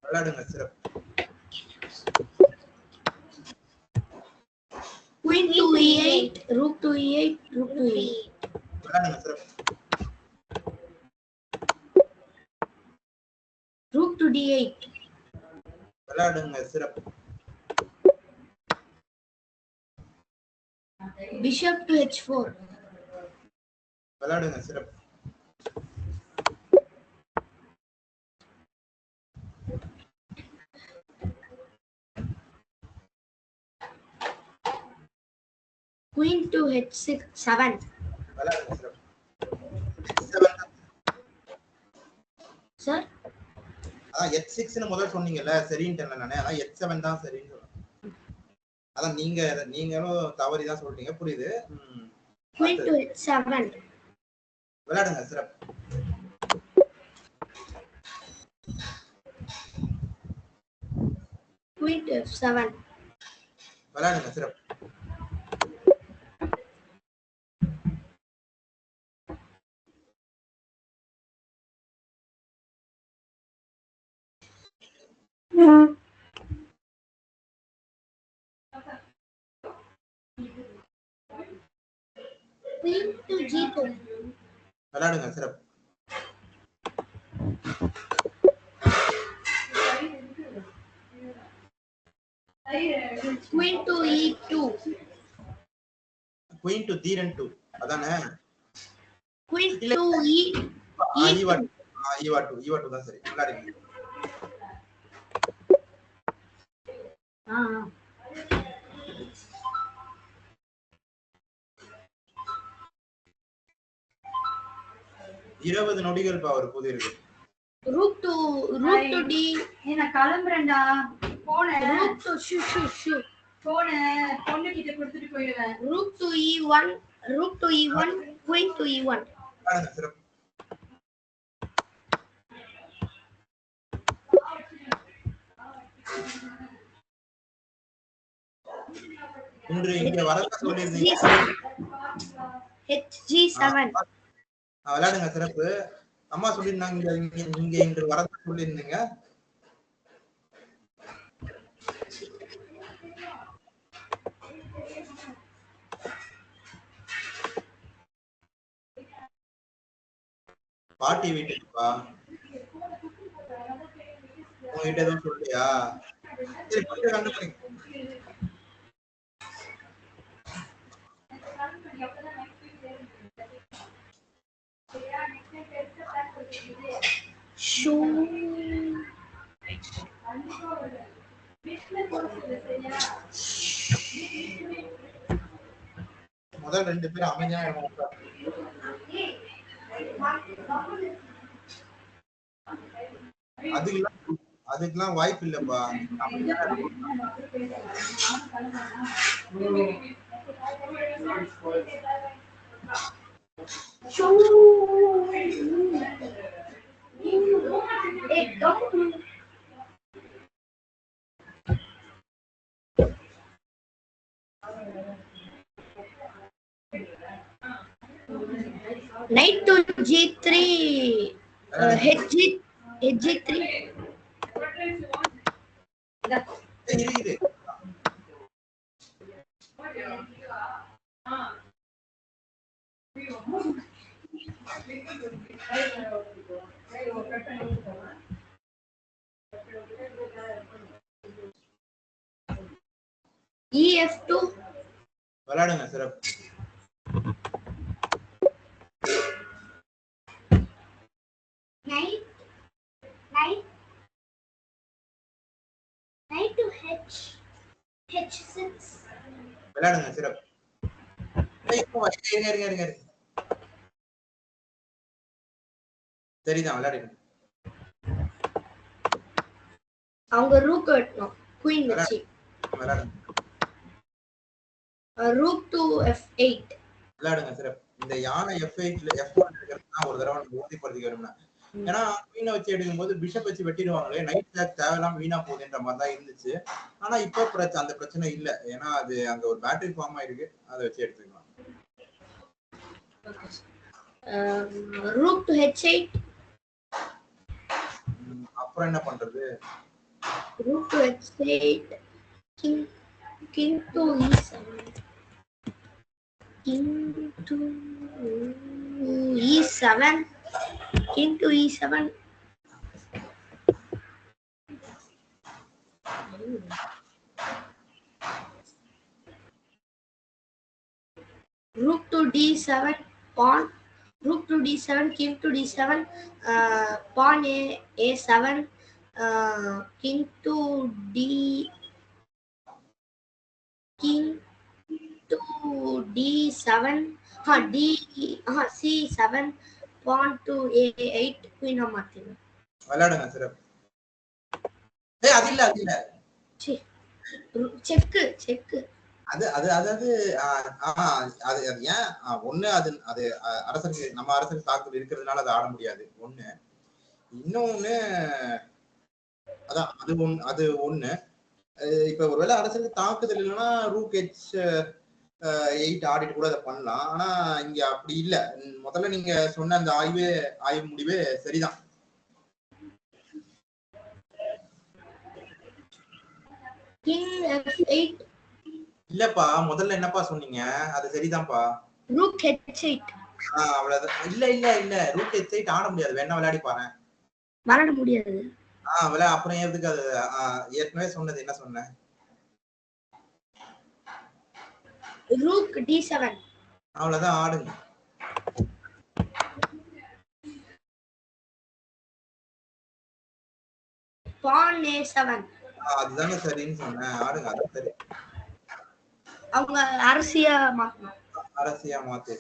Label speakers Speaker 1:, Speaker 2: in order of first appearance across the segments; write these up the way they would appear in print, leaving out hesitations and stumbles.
Speaker 1: விளையாடுங்க சிறப்பு.
Speaker 2: Queen to E8, rook to E8, rook to E8.
Speaker 1: விளையாடுங்க சிறப்பு.
Speaker 2: Rook to D8.
Speaker 1: விளையாடுங்க சிறப்பு.
Speaker 2: Bishop to H4.
Speaker 1: விளையாடுங்க சிறப்பு.
Speaker 2: Queen to H7.
Speaker 1: விளையாடுங்க சிறப்பு.
Speaker 2: Sir?
Speaker 1: அதான் H6 னு முதல்ல சொன்னீங்கல்ல, சரின்ட்டேன்ல நானே. அதான் H7 தான் சரின்னு சொல்றேன். அதான் நீங்களும் தவறி தான் சொல்றீங்க, புரியுது.
Speaker 2: Queen to H7.
Speaker 1: விளையாடுங்க சிறப்பு.
Speaker 2: Queen to F7.
Speaker 1: விளையாடுங்க சிறப்பு.
Speaker 2: Queen to G2.
Speaker 1: விளையாடுங்க சிறப்பு.
Speaker 2: Queen to E2.
Speaker 1: Queen to D2 அதானே?
Speaker 2: Queen to E2.
Speaker 1: E2 தான் சரி. விளையாடுங்க.
Speaker 2: ஆ
Speaker 1: 20 நொடிகள் பவர் புது இருக்கு.
Speaker 2: Rook to D.
Speaker 3: நான் கிளம்புறேன்டா. போனே.
Speaker 2: Rook to shoe.
Speaker 3: போனே. பொண்ணு கிட்ட கொடுத்துட்டு போயிடுவேன்.
Speaker 2: Rook to E1. Rook to E1. Queen to E1.
Speaker 1: விளையாடுங்க சிறப்பு. இன்று இங்க வரத சொல்லிருந்தீங்க.
Speaker 2: HG7.
Speaker 1: விளையாடுங்க சிறப்பு. அம்மா சொல்லிருந்தாங்க நீங்க இன்று வரத சொல்லிருந்தீங்க. பாட்டி வீட்டுக்குப்பா. உங்ககிட்ட எதுவும் சொல்லியா? சரி கொஞ்சம் கண்டுபிடிங்க. முதல் 2 பேர் அமைதியா இருப்பாங்க. அதுக்கெல்லாம் வாய்ப்பு இல்லப்பா.
Speaker 2: Knight to G3. HG3.
Speaker 1: இரு
Speaker 2: EF2.
Speaker 1: விளையாடுங்க சிறப்பு.
Speaker 2: Knight to H6.
Speaker 1: விளையாடுங்க சிறப்பு. இருங்க. சரிதான் விளையாடுங்க.
Speaker 2: அவங்க ரூக் வெட்டணும். குயின் வச்சு.
Speaker 1: விளையாடுங்க.
Speaker 2: Rook to F8.
Speaker 1: விளையாடுங்க சிறப்பு. இந்த யானை F8ல F1 இருக்கிறதுனா ஒரு தடவை நம்ம உறுதிப்படுத்திக்கணும்னா. ஏன்னா குயினை வச்சு எடுக்கும்போது பிஷப் வச்சு வெட்டிடுவாங்களே, நைட் ஜாக் தேவையில்லாம வீணா போகுதுன்ற மாதிரி தான் இருந்துச்சு. ஆனா இப்ப அந்த பிரச்சனை இல்ல. ஏன்னா அது அங்க ஒரு பேட்டரி ஃபார்ம் ஆயிருக்கு, அதை வச்சு எடுத்துக்கலாம்.
Speaker 2: Rook to H8.
Speaker 1: அப்புறம் என்ன பண்றது?
Speaker 2: rook to h8, king to e7, king to e7, king to e7. Rook to d7, pawn. Rook to d7, king to d7, pawn a7, king to king to d7, c7, pawn to a8, queen மாத்திங்க.
Speaker 1: விளையாடுங்க சிறப்பு. அது இல்ல
Speaker 2: check
Speaker 1: அது அதாவது அது ஏன் ஒண்ணு அது அரசருக்கு நம்ம அரசருக்கு தாக்குதல் இருக்கிறதுனால அதை ஆட முடியாது ஒண்ணு. இன்னொன்னு அதான் அது ஒண்ணு. இப்ப ஒருவேளை அரசருக்கு தாக்குதல் இல்லைன்னா ரூக் h8 ஆடிட்டு கூட அதை பண்ணலாம். ஆனா இங்க அப்படி இல்ல. முதல்ல நீங்க சொன்ன அந்த ஆய்வு முடிவே சரிதான்.
Speaker 2: king f8.
Speaker 1: இல்லப்பா முதல்ல என்னப்பா சொன்னீங்க? அது சரிதான்ப்பா.
Speaker 2: rook h8.
Speaker 1: அவ்வளவுதான். இல்ல ரூக் h8 ஆட முடியாது. வேணா விளையாடி பாரு.
Speaker 2: விளையாட முடியாது.
Speaker 1: அப்புறம் எதுக்கு அது? ஏற்கனவே சொன்னது என்ன சொன்னேன்?
Speaker 2: rook d7.
Speaker 1: அவ்வளவுதான், ஆடுங்க.
Speaker 2: pawn a7.
Speaker 1: அதுதானே சரின்னு சொன்னேன். ஆடுங்க, அது சரி.
Speaker 2: அவங்க அரசியா
Speaker 1: மாத்து.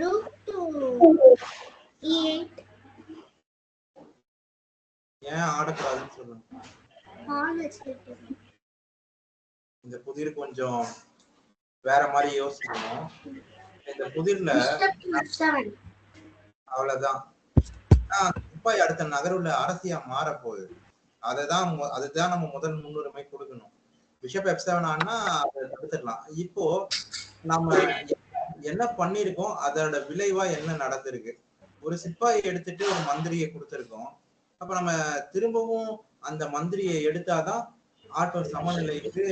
Speaker 2: rook to e8.
Speaker 1: ஏன் ஆடக்கூடாதுன்னு சொல்லுங்க.
Speaker 2: pawn h8.
Speaker 1: இந்த புதிர் கொஞ்சம் வேற மாதிரி யோசிக்கணும். இந்த புதிர்ல அவ்வளவுதான். துப்பாய் அடுத்த நகருல அரசியா மாற போகுது. அதுதான் நம்ம முதல் முன்னுரிமை கொடுக்கணும். பிஷப் f7 ஆனா அதை தடுத்துடலாம். இப்போ நம்ம என்ன பண்ணிருக்கோம், அதோட விளைவா என்ன நடந்திருக்கு? ஒரு சிப்பாயை எடுத்துட்டு ஒரு மந்திரியை கொடுத்திருக்கோம். அப்ப நம்ம திரும்பவும் அந்த மந்திரியை எடுத்தாதான் ஆட்டம் சமநிலைக்கு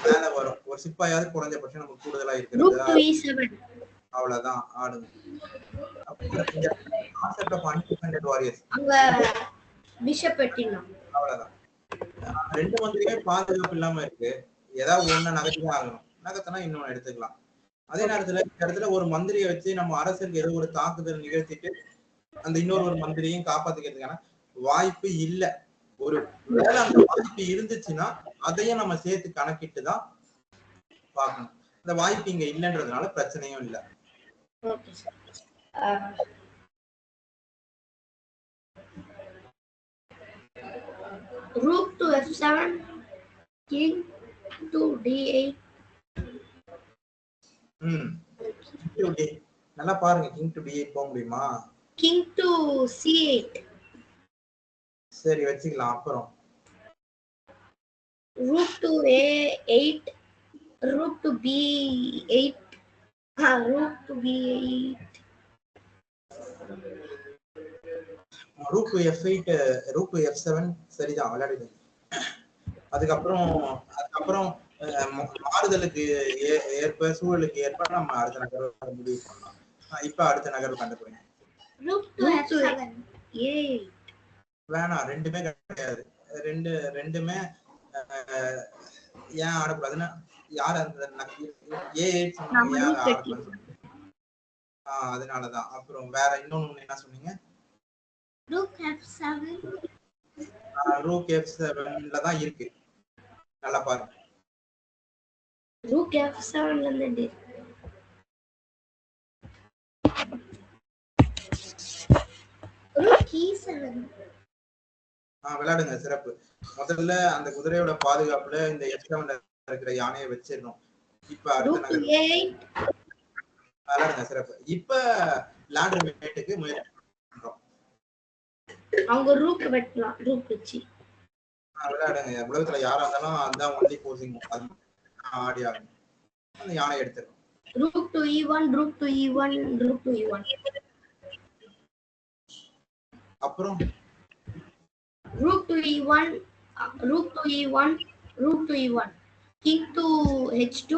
Speaker 1: மேல வரும். ஒரு சிப்பாயாவது குறைஞ்சபட்சம் நமக்கு கூடுதலா இருக்கிறது. அவ்வளவுதான், ஆடுங்க. அவ்வளவுதான். ரெண்டு மந்திரியுமே பாதுகாப்பு இல்லாம இருக்கு. ஏதாவது ஒண்ணு நகர்த்திதான் ஆகணும். நகர்த்தினா இன்னொன்னு எடுத்துக்கலாம். அதே நேரத்துல இந்த இடத்துல ஒரு மந்திரியை வச்சு நம்ம அரசுக்கு ஏதோ ஒரு தாக்குதல் நிகழ்த்திட்டு அந்த இன்னொரு மந்திரியும் காப்பாத்திக்கிறதுக்கான வாய்ப்பு இல்ல. ஒரு வேளை அந்த வாய்ப்பு இருந்துச்சுன்னா அதையும் நம்ம சேர்த்து கணக்கிட்டுதான் பார்க்கணும். இந்த வாய்ப்பு இங்க இல்லைன்றதுனால பிரச்சனையும் இல்லை.
Speaker 2: rook to f7, king to d8.
Speaker 1: நல்லா பாருங்க. கிங் டு d8 போக முடியுமா?
Speaker 2: king to c8.
Speaker 1: சரி, வச்சுக்கலாம். அப்புறம்
Speaker 2: rook to a8, rook to b8, rook to b8,
Speaker 1: rook to f8, rook to f7. சரிதான், விளையாடுங்க. அதுக்கப்புறம் மாறுதலுக்கு ஏற்ப சூழலுக்கு ஏற்ப நம்ம அடுத்த நகர்வு முடிவு பண்ணலாம். இப்ப அடுத்த நகர்வு கண்டுபிடிங்க.
Speaker 2: rook to f7, a8.
Speaker 1: வேணாம், ரெண்டுமே கிடையாது. ரெண்டுமே ஏன் ஆடக்கூடாதுன்னா யார் அந்த a8 சொன்னீங்க? அதனாலதான். அப்புறம் வேற இன்னொன்னு என்ன சொன்னீங்க?
Speaker 2: rook f7.
Speaker 1: rook f7ல தான் இருக்கு. நல்லா பாருங்க.
Speaker 2: rook f7ல இருந்து rook e7.
Speaker 1: விளையாடுங்க, சிறப்பு. முதல்ல அந்த குதிரையோட பாதுகாப்புல இந்த f7ல இருக்கிற யானையை வச்சிடணும். இப்ப அடுத்த நகர் விளையாடுங்க, சிறப்பு. இப்ப லேண்டர் மேட்டுக்கு முயற்சி பண்றோம்.
Speaker 2: அவங்க ரூக் வெட்டலாம், ரூக் வச்சு
Speaker 1: விளையாடுங்க. உலகத்துல யாரா இருந்தாலும் அதுதான் ஒன்லி போசிங் அது ஆடி ஆகணும். அந்த யானை எடுத்துரும்.
Speaker 2: Rook to E1, rook to E1, rook to E1.
Speaker 1: அப்புறம்
Speaker 2: rook to E1, rook to E1, rook to E1. King to H2,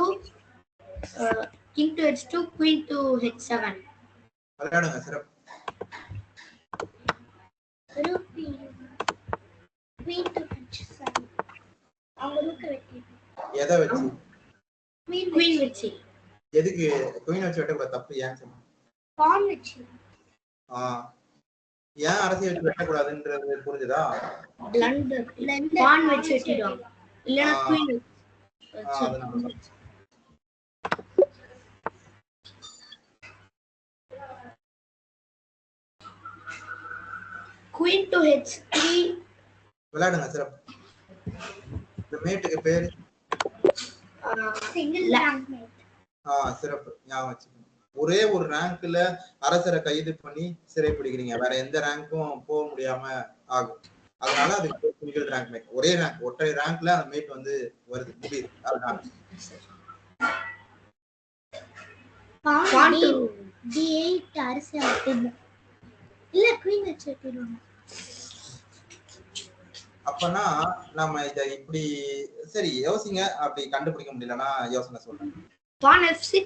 Speaker 2: king to H2, queen to H7.
Speaker 1: விளையாடுங்க சிறப்பு.
Speaker 2: Rook to E1, queen to H7. அவங்க rook வெட்டி
Speaker 1: எதை வச்சு?
Speaker 2: Queen வச்சு.
Speaker 1: எதுக்கு queen வச்சு வெட்டக்கூடாது? தப்பு ஏன் சொன்னேன்?
Speaker 2: பான் வச்சு.
Speaker 1: ஏன் அரசியல் வச்சு வெட்டக்கூடாதுன்றது புரிஞ்சுதா?
Speaker 2: பிளண்டர் பான் வச்சு வெட்டிடுவாங்க, இல்லனா குயின் வச்சு. Queen to H3.
Speaker 1: விளையாடுங்க சிறப்பு. இந்த மேட்டுக்கு பேரு
Speaker 2: சிங்கிள் ரேங்க் மேட்.
Speaker 1: சிறப்பு. ஞாபகம் வச்சுக்கோங்க. ஒரே ஒரு ரேங்க்ல அரசரை கைது பண்ணி சிறை பிடிக்கிறீங்க. வேற எந்த ரேங்க்கும் போக முடியாம ஆகும். அதனால அது சிங்கிள் ரேங்க் மேட். ஒரே ரேங்க், ஒற்றை ரேங்க்ல அந்த மேட் வந்து வருது முடியுது. அதனால
Speaker 2: பான் டு D8 அரசரை வெட்டிடுவாங்க, இல்ல குயின் வச்சு வெட்டிடுவாங்க.
Speaker 1: அப்பனா நம்ம இத இப்படி சரி யோசிங்க. அப்படி கண்டுபிடிக்க முடியலன்னா யோசனை சொல்றேன்.
Speaker 2: பான் F6.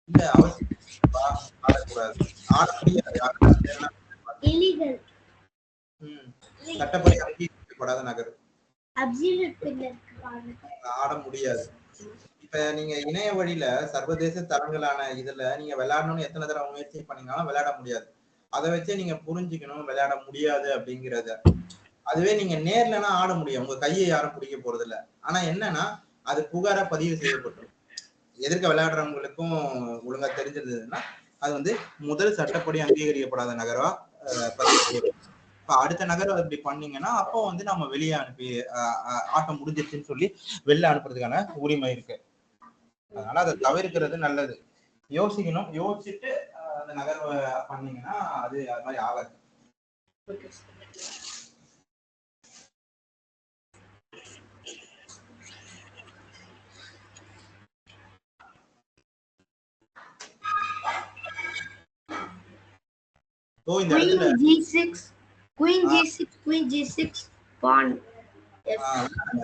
Speaker 1: இல்ல அவசியம் ஆடக்கூடாது, ஆட முடியாது.
Speaker 2: இல்லீகல்.
Speaker 1: சட்டப்படி அங்கீகரிக்கப்படாத நகர்.
Speaker 2: அப்சல்யூட் பில்லர்
Speaker 1: ஆட முடியாது. இப்ப நீங்க இணைய வழியில சர்வதேச தரங்களான இதுல நீங்க விளையாடணும்னு எத்தனை தடவை முயற்சி பண்ணீங்கன்னாலும் விளையாட முடியாது. அதை வச்சே நீங்க புரிஞ்சுக்கணும் விளையாட முடியாது அப்படிங்கறத. அதுவே நீங்க நேர்லனா ஆட முடியும். உங்க கையை யாரும் பிடிக்க போறது இல்ல. ஆனா என்னன்னா அது புகாரா பதிவு செய்யப்பட்டிருக்கும். எதிர்க்க விளையாடுறவங்களுக்கும் ஒழுங்கா தெரிஞ்சிருந்ததுன்னா அது வந்து முதல் சட்டப்படி அங்கீகரிக்கப்படாத நகரா பதிவு செய்யப்படும். இப்ப அடுத்த நகரம் இப்படி பண்ணீங்கன்னா அப்போ வந்து நம்ம வெளியே அனுப்பி ஆட்டம் முடிஞ்சிருச்சுன்னு சொல்லி வெளில அனுப்புறதுக்கான உரிமை இருக்கு. அதனால அதை தவிர்க்கிறது நல்லது. யோசிக்கணும். யோசிச்சுட்டு அந்த நகர்வை பண்ணீங்கன்னா அது மாதிரி ஆகாது. இந்த இடத்துல
Speaker 2: G6, Queen G6, Queen G6, pawn.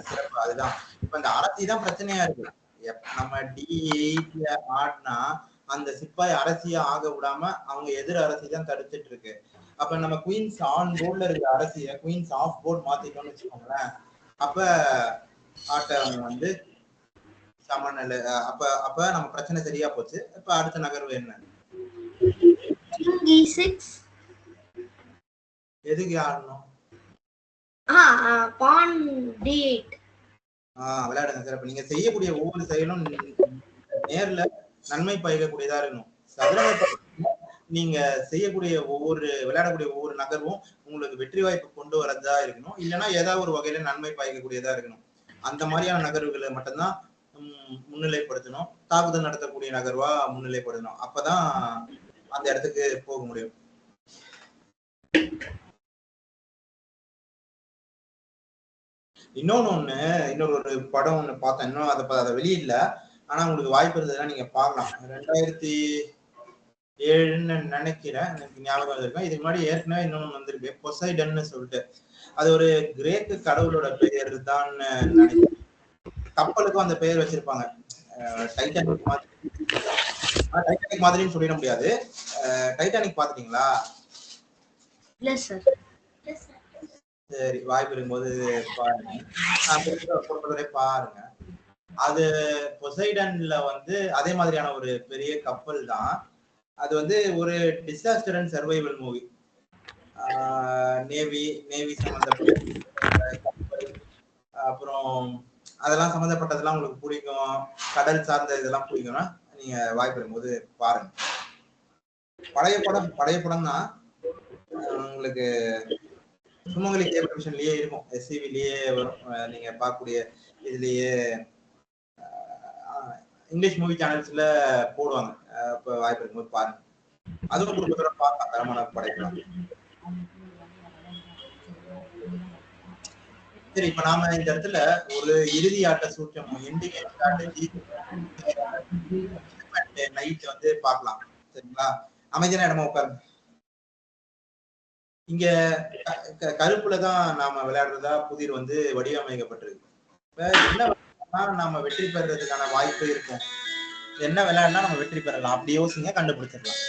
Speaker 1: சிறப்பு. அதுதான் இப்ப இந்த அரசி தான் பிரச்சனையா இருக்கு. நம்ம D8ல ஆடினா அந்த சிப்பாய் அரசியா ஆக விடாம அவங்க எதிர் அரசி தான் தடுத்துட்டு இருக்கு. அப்ப நம்ம குயின்ஸ் ஆன் போர்ட்ல இருக்கிற அரசிய குயின்ஸ் ஆஃப் போர்ட் மாத்திட்டோம்னு வச்சுக்கோங்களேன். அப்ப ஆட்டம் வந்து சமநிலை. அப்ப நம்ம பிரச்சனை சரியா போச்சு. இப்ப அடுத்த நகர்வு என்ன?
Speaker 2: King E6.
Speaker 1: எதுக்கு ஆடணும்?
Speaker 2: pawn D8.
Speaker 1: விளையாடுங்க சிறப்பு. நீங்க செய்யக்கூடிய ஒவ்வொரு செயலும் நேர்ல நன்மை பயக்கக்கூடியதா இருக்கணும். சதுரங்க நீங்க செய்யக்கூடிய விளையாடக்கூடிய ஒவ்வொரு நகர்வும் உங்களுக்கு வெற்றி வாய்ப்பு கொண்டு வரதா இருக்கணும். இல்லைன்னா ஏதாவது ஒரு வகையில நன்மை பயக்கக்கூடியதா இருக்கணும். அந்த மாதிரியான நகர்வுகளை மட்டும்தான் முன்னிலைப்படுத்தணும். தாக்குதல் நடத்தக்கூடிய நகர்வா முன்னிலைப்படுத்தணும். அப்பதான் அந்த இடத்துக்கு போக முடியும். இன்னொரு ஒரு படம் ஒண்ணு பார்த்தேன். இன்னும் அதை வெளியில. ஆனா உங்களுக்கு வாய்ப்பு இருந்ததுன்னா நீங்க பார்க்கலாம். 2007ன்னு நினைக்கிறேன். எனக்கு ஞாபகம் இருக்கும். இதுக்கு முன்னாடி ஏற்கனவே இன்னொன்னு வந்திருக்கு. பொசைடன்னு சொல்லிட்டு. அது ஒரு கிரேக்கு கடவுளோட பெயர் தான் நினைக்கிறேன். கப்பலுக்கும் அந்த பெயர் வச்சிருப்பாங்க. டைட்டானிக் மாதிரி. டைட்டானிக் மாதிரின்னு சொல்லிட முடியாது. டைட்டானிக் பாத்துட்டீங்களா? சரி, வாய்ப்பு இருக்கும்போது பாருங்க. அது பொசைடன்ல வந்து அதே மாதிரியான ஒரு பெரிய கப்பல் தான். அது வந்து ஒரு disaster and survival movie. Navy சம்பந்தப்பட்ட கப்பல், அப்புறம் அதெல்லாம் சம்பந்தப்பட்டதெல்லாம் உங்களுக்கு பிடிக்கும். கடல் சார்ந்த இதெல்லாம் பிடிக்கும்னா நீங்க வாய்ப்பு இருக்கும்போது பாருங்க. பழைய படம் தான். உங்களுக்கு சுமங்கலி கேபிள் மிஷன்லயே இருக்கும். SCVலயே வரும். நீங்க பார்க்கக்கூடிய இதுலயே இங்கிலீஷ் மூவி சேனல்ஸ்ல போடுவாங்க. இப்ப வாய்ப்பு இருக்கும்போது பாருங்க. அதுவும் குடும்பத்தோட பார்க்கலாம், தரமான படைக்கலாம். சரி, இப்ப நாம இந்த இடத்துல ஒரு இறுதி ஆட்ட சூட்சமம் எண்டிங் ஸ்ட்ராட்டஜி நைட் வந்து பார்க்கலாம். சரிங்களா? அமைதியான இடமா உட்காருங்க. இங்க கருப்புல தான் நாம விளையாடுறதா புதிர் வந்து வடிவமைக்கப்பட்டிருக்கு. இப்ப என்ன விளையாடுனா நம்ம வெற்றி பெறதுக்கான வாய்ப்பு இருக்கும், என்ன விளையாடுனா நம்ம வெற்றி பெறலாம், அப்படி யோசிங்க, கண்டுபிடிச்சிடலாம்.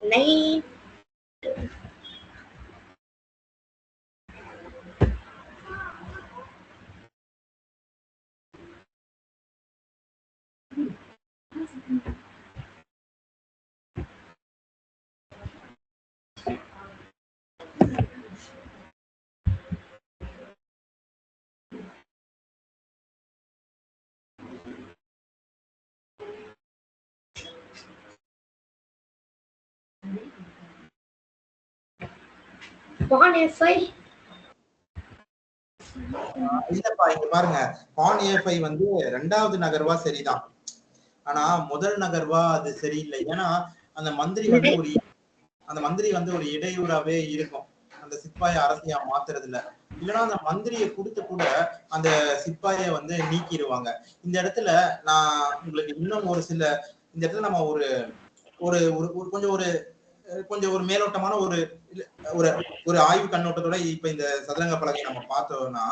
Speaker 2: Night. Pawn F5.
Speaker 1: இல்லப்பா, இங்க பாருங்க, பான் A5 வந்து 2வது நகர்வா சரிதான், ஆனா முதல் நகர்வா அது சரியில்லை. ஏன்னா அந்த மந்திரி வந்து ஒரு இடையூறாவே இருக்கும், அந்த சிப்பாயை அரசியா மாத்துறதுல. இல்லைன்னா அந்த மந்திரியை கொடுத்து கூட அந்த சிப்பாயை வந்து நீக்கிடுவாங்க. இந்த இடத்துல நான் உங்களுக்கு இன்னும் ஒரு சில, இந்த இடத்துல நம்ம ஒரு ஒரு கொஞ்சம் ஒரு மேலோட்டமான ஒரு ஒரு ஒரு ஆய்வு கண்ணோட்டத்தோட இப்ப இந்த சதுரங்க பலகை நம்ம பார்த்தோம்னா,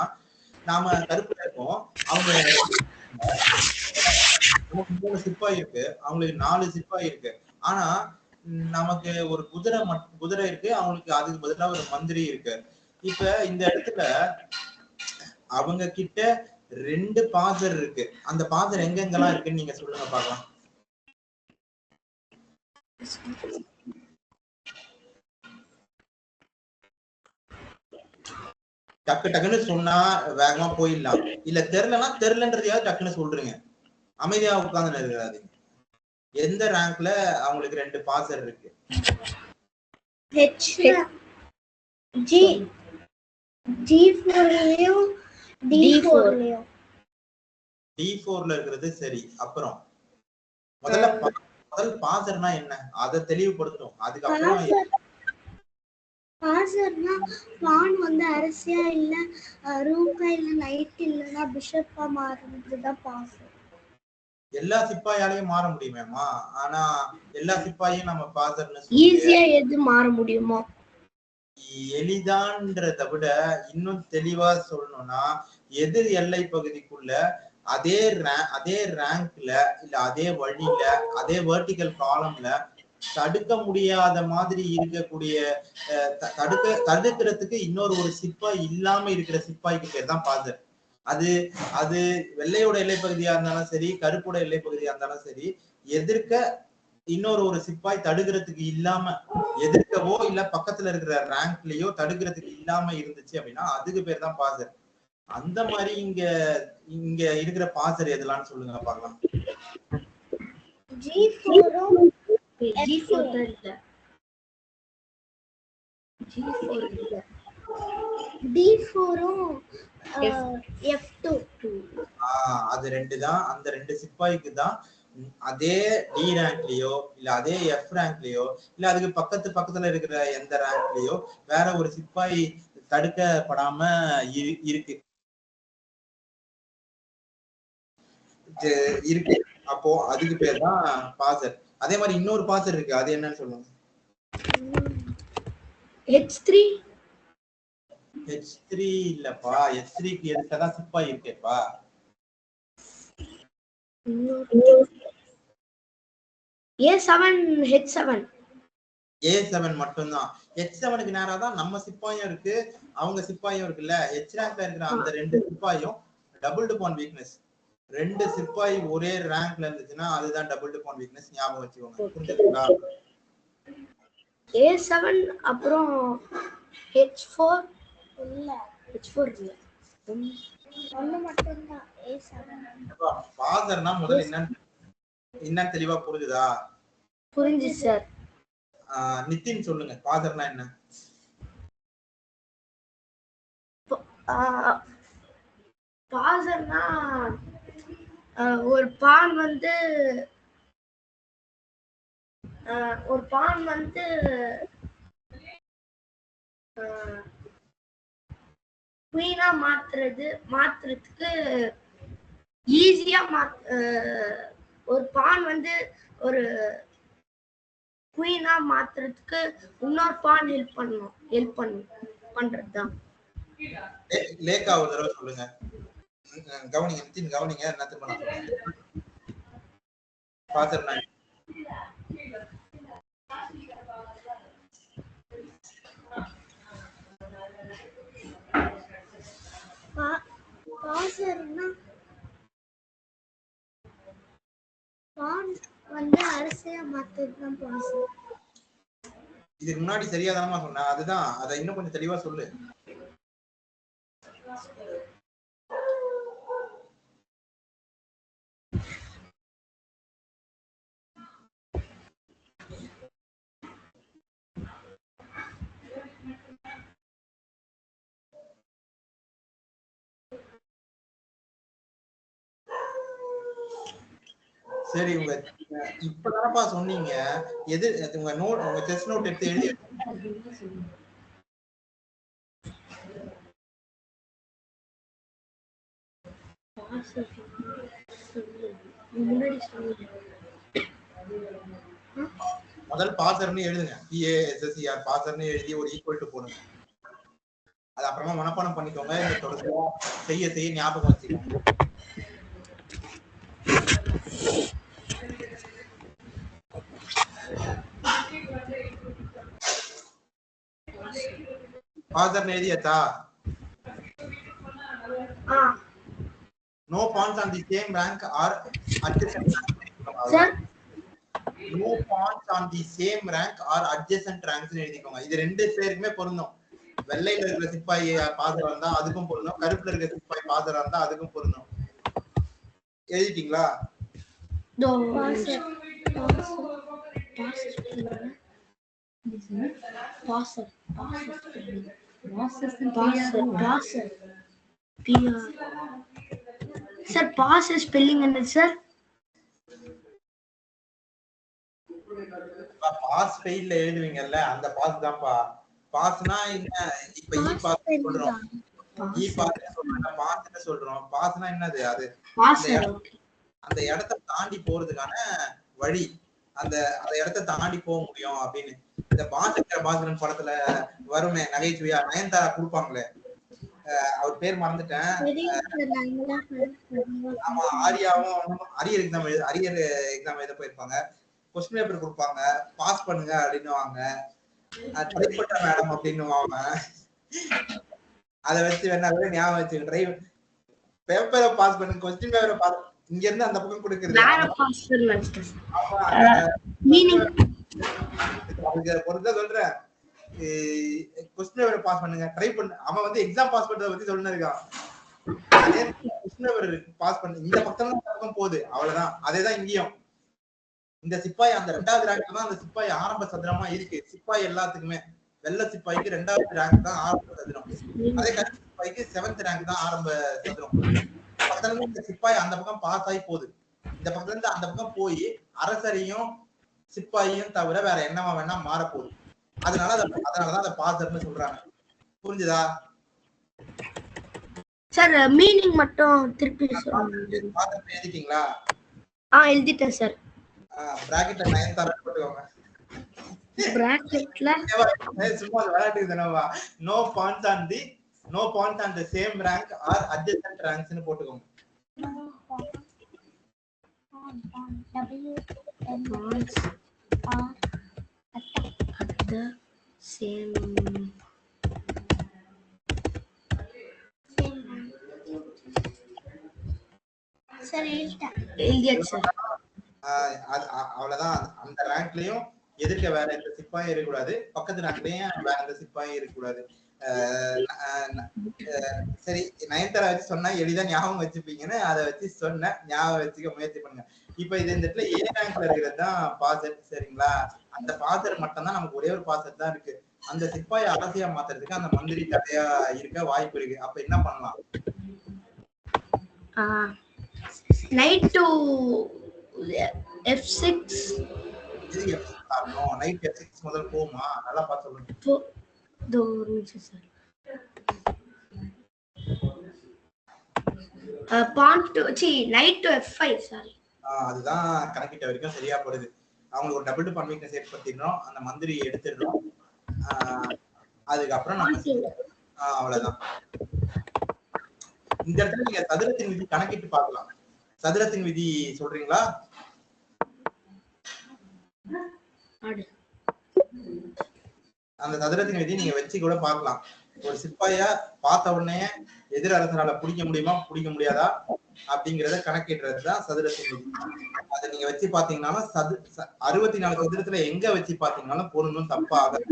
Speaker 1: நாம கருப்புல இருக்கோம், அவங்க 3 சிப்பாய் இருக்கு, அவங்களுக்கு 4 சிப்பாய் இருக்கு. ஆனா நமக்கு ஒரு குதிரை இருக்கு, அவங்களுக்கு அதுக்கு பதிலா ஒரு மந்திரி இருக்கு. இப்ப இந்த இடத்துல அவங்க கிட்ட 2 பாசர் இருக்கு. அந்த பாசர் எங்கெங்கெல்லாம் இருக்குன்னு நீங்க சொல்லுங்க பார்க்கலாம். டக்கு டக்குன்னு சொன்னா வேகமா போயிடலாம், இல்ல தெரியலன்னா தெரியலன்றதையாவது டக்குன்னு சொல்றீங்க, அமைதியா உட்கார்ந்து இருக்கிறாதீங்க. எந்த ரேங்க்ல அவங்களுக்கு 2 பாசர் இருக்கு?
Speaker 2: G4லயும் D4லயும்.
Speaker 1: D4ல இருக்கிறது சரி. அப்புறம் முதல் பாசர்னா என்ன, அதை தெளிவுபடுத்தும். அதுக்கப்புறம்
Speaker 2: பாசர்னா பான் வந்து அரசியா இல்ல ரூக்கா இல்ல நைட் இல்லனா பிஷப்பா மாறுறதுதான் பாசர்.
Speaker 1: எல்லா சிப்பாயாலையும் மாற முடியுமேமா, ஆனா எல்லா சிப்பாயும் நம்ம பாசர்னு
Speaker 2: ஈஸியா எது மாற முடியுமோ
Speaker 1: எளிதான்றதை விட இன்னும் தெளிவா சொல்லணும்னா, எதிர் எல்லை பகுதிக்குள்ள அதே ரேங்க்ல இல்ல அதே வழியில அதே வெர்டிகல் காலம்ல தடுக்க முடியாத மாதிரி இருக்கக்கூடிய தடுக்கிறதுக்கு இன்னொரு ஒரு சிப்பாய் இல்லாம இருக்கிற சிப்பாய்க்கு பேர் தான் பாசர். அது வெள்ளையோட எல்லைப்பகுதியா இருந்தாலும் சரி, கருப்போட எல்லைப்பகுதியா இருந்தாலும் சரி, எதிர்க்க இன்னொரு ஒரு சிப்பாய் தடுக்கிறதுக்கு இல்லாம, எதிர்க்கவோ இல்ல பக்கத்துல இருக்கிற ரேங்க்லயோ தடுக்கிறதுக்கு இல்லாம இருந்துச்சு அப்படின்னா அதுக்கு பேர் தான் பாசர். அந்த மாதிரி இங்க இருக்கிற பாசர் எதெல்லாம் சொல்லுங்க பார்க்கலாம். அது 2 தான். அந்த 2 சிப்பாய்க்கு தான் அதே டி ரேங்க்லயோ இல்ல அதே எஃப் ரேங்க்லயோ இல்ல அதுக்கு பக்கத்துல இருக்கிற எந்த ரேங்க்லயோ வேற ஒரு சிப்பாய் தடுக்கப்படாம இருக்கு இருக்கு. அப்போ அதுக்கு பேர் தான் பாசர். அதே மாதிரி இன்னொரு பாசர் இருக்கு, அது என்னன்னு சொல்லுங்க.
Speaker 2: H3
Speaker 1: H3 இல்லப்பா, H3க்கு எதுக்கதான் சிப்பாய் இருக்கேப்பா.
Speaker 2: A7 H7
Speaker 1: A7 மட்டும்தான். H7க்கு நேரா தான் நம்ம சிப்பாயும் இருக்கு, அவங்க சிப்பாயும் இருக்குல்ல. H ரேங்க்ல இருக்கிற அந்த ரெண்டு சிப்பாயும் டபுள் டிபான் வீக்னஸ். ரெண்டு சிப்பாய் ஒரே ரேங்க்ல இருந்துச்சுன்னா அதுதான் டபுள் டிபான் வீக்னஸ். ஞாபகம் வச்சுக்கோங்க. புரிஞ்சுதுங்களா?
Speaker 2: A7 அப்புறம் H4 இல்ல, H4 இல்ல, ஒண்ணு மட்டும் தான் A7.
Speaker 1: பாசர்னா முதல்ல என்னன்னு தெளிவா புரிஞ்சுதா?
Speaker 2: புரிஞ்சு சார்.
Speaker 1: நிதின் சொல்லுங்க, பாசர்னா என்ன?
Speaker 2: பாசர்னா ஒரு பான் வந்து குயினா மாத்துறதுக்கு ஈஸியா ஒரு பான் வந்து ஒரு குயினா மாத்துறதுக்கு இன்னொரு பான் ஹெல்ப் பண்றதுதான்.
Speaker 1: லேக்கா ஒரு தடவை சொல்லுங்க. கவனிங்க நிதின், கவனிங்க. என்ன திரும்ப பாசர்னா
Speaker 2: பாசர்னா பான் வந்து அரசியா மாத்துறதுதான் பாசர்.
Speaker 1: இதுக்கு முன்னாடி சரியாதானமா சொன்னேன், அதுதான். அதை இன்னும் கொஞ்சம் தெளிவா சொல்லு. சரி, உங்க இப்பதானப்பா சொன்னீங்க. எது உங்க நோட், உங்க டெஸ்ட் நோட் எடுத்து எழுதி முதல் பாசர்னு எழுதுங்க. PASSER பாசர்னு எழுதி ஒரு ஈக்குவல் டு போடுங்க. அது அப்புறமா மனப்பாடம் பண்ணிக்கோங்க. இந்த தொடர்ச்சியா செய்ய ஞாபகம் வச்சுக்கோங்க. பாசர்னு எழுதியாச்சா? No pawns on the same rank or adjacent rank.
Speaker 2: Sir,
Speaker 1: no pawns on the same rank or adjacent ranks னு எழுதிக்கோங்க. இது ரெண்டு பேருக்குமே பொருந்தும். வெள்ளையில இருக்கிற சிப்பாய் பாசரா இருந்தா அதுக்கும் பொருந்தும், கருப்புல இருக்கிற சிப்பாய் பாசரா இருந்தா அதுக்கும் பொருந்தும். எழுதிட்டீங்களா?
Speaker 2: சார் பாஸ் ஸ்பெல்லிங் என்ன சார்?
Speaker 1: பாஸ் ஃபெயில்ல எழுதுவீங்கல்ல, அந்த பாஸ் தான்ப்பா. பாஸ்னா என்ன? இப்ப இ பாஸ் சொல்றோம், இ பாஸ் சொல்றோம், பாஸ்னு சொல்றோம். பாஸ்னா என்னது? அது அந்த இடத்தை தாண்டி போறதுக்கான வழி, அந்த இடத்தை தாண்டி போக முடியும் அப்படின்னு. இந்த பாஸ்கரன் படத்துல வருமே நகைச்சுவையா, நயன்தாரா கொடுப்பாங்களே, அவர் பேர் மறந்துட்டேன். ஆமா, ஆரியாவும் அரியர் எக்ஸாம் எழுத போயிருப்பாங்க. கொஸ்டின் பேப்பர் கொடுப்பாங்க, பாஸ் பண்ணுங்க அப்படின்னுவாங்க. ட்ரை பண்ற மேடம் அப்படின்னுவாங்க. அதை வச்சு வேணா கூட ஞாபகம் வச்சு ட்ரை பேப்பரை பாஸ் பண்ணுங்க, கொஸ்டின் பேப்பரை பாஸ், இங்க இருந்து அந்த பக்கம் கொடுக்குறது. பொறுத்த சொல்றேன், கொஸ்டின் பேப்பரை பாஸ் பண்ணுங்க, ட்ரை பண்ணு. அவன் வந்து எக்ஸாம் பாஸ் பண்றத பத்தி சொல்லிட்டு இருக்கான். கொஸ்டின் பேப்பர் பாஸ் பண்ணு, இந்த பக்கம் போகுது, அவ்வளவுதான். அதேதான் இங்கேயும். இந்த சிப்பாய் அந்த 2வது ரேங்க்ல தான் அந்த சிப்பாய் ஆரம்ப சதுரமா இருக்கு. சிப்பாய் எல்லாத்துக்குமே வெள்ளை சிப்பாய்க்கு 2வது ரேங்க் தான் ஆரம்ப சதுரம். அதே கருப்பு சிப்பாய்க்கு 7th ரேங்க் தான் ஆரம்ப சதுரம். பக்கத்துல இந்த சிப்பாய் அந்த பக்கம் பாஸ் ஆகி போகுது. இந்த பக்கத்துல இருந்து அந்த பக்கம் போய் அரசரையும் சிப்பாயையும் தவிர வேற என்னவா வேணா மாறப்போகுது. அதனாலதான் அதை பாசர்னு சொல்றாங்க. புரிஞ்சுதா?
Speaker 2: சார் மீனிங் மட்டும் திருப்பி சொல்லுங்க.
Speaker 1: பாசர் எழுதிட்டீங்களா?
Speaker 2: எழுதிட்டேன் சார்.
Speaker 1: பிராக்கெட்ல 9 போட்டுக்கோங்க.
Speaker 2: பிராக்கெட்ல
Speaker 1: சும்மா விளையாட்டுக்கு தானவா. No points on the same rank or adjacent ரேங்க்ஸ்னு போட்டுக்கோங்க. அவ்வளவுதான். அந்த ரேங்க்லயும் எதிர்க்க வேற எந்த சிப்பாயும் இருக்கக்கூடாது, பக்கத்து ரேங்க்லயும் வேற எந்த சிப்பாயும் இருக்கக்கூடாது. சரி, நயன்தாரா வச்சு சொன்னா எளிதா ஞாபகம் வச்சுப்பீங்கன்னு அதை வச்சு சொன்னேன். ஞாபகம் வச்சுக்க முயற்சி பண்ணுங்க. இப்ப இது இந்த இடத்துல ஏ ரேங்க்ல இருக்கிறது தான் பாசர். சரிங்களா? அந்த பாசர் மட்டும் தான் நமக்கு ஒரே ஒரு பாசர் தான் இருக்கு. அந்த சிப்பாயை அரசியா மாத்துறதுக்கு அந்த மந்திரி தடையா இருக்க வாய்ப்பு இருக்கு. அப்ப என்ன பண்ணலாம்?
Speaker 2: Night to F6.
Speaker 1: இது F6 ஆகணும். நைட் F6 முதல்ல போமா? நல்லா பார்த்து சொல்லுங்க.
Speaker 2: ஒரு நிமிஷம் sir. Night to F5 sorry.
Speaker 1: அதுதான் கணக்கிட்ட வரைக்கும் சரியா போடுது. அவங்களுக்கு ஒரு டபுள் பர்மிஷன் ஏற்படுத்திடுறோம். அந்த மந்திரி எடுத்துடுறோம். அதுக்கப்புறம் நம்ம அவ்வளவுதான். இந்த இடத்துல நீங்க சதுரத்தின் விதி கணக்கிட்டு பார்க்கலாம். சதுரத்தின் விதி சொல்றீங்களா? அந்த சதுரத்தின் விதி நீங்க வச்சு கூட பார்க்கலாம். ஒரு சிப்பாய பார்த்த உடனே எதிர் அரசனால பிடிக்க முடியுமா பிடிக்க முடியாதா அப்படிங்கறத கணக்கிடுறதுதான் சதுரத்தின் விதி. அதை நீங்க வச்சு பாத்தீங்கன்னாலும் 64 சதுரத்துல எங்க வச்சு பாத்தீங்கன்னாலும் பொருளும் தப்பா ஆகாது.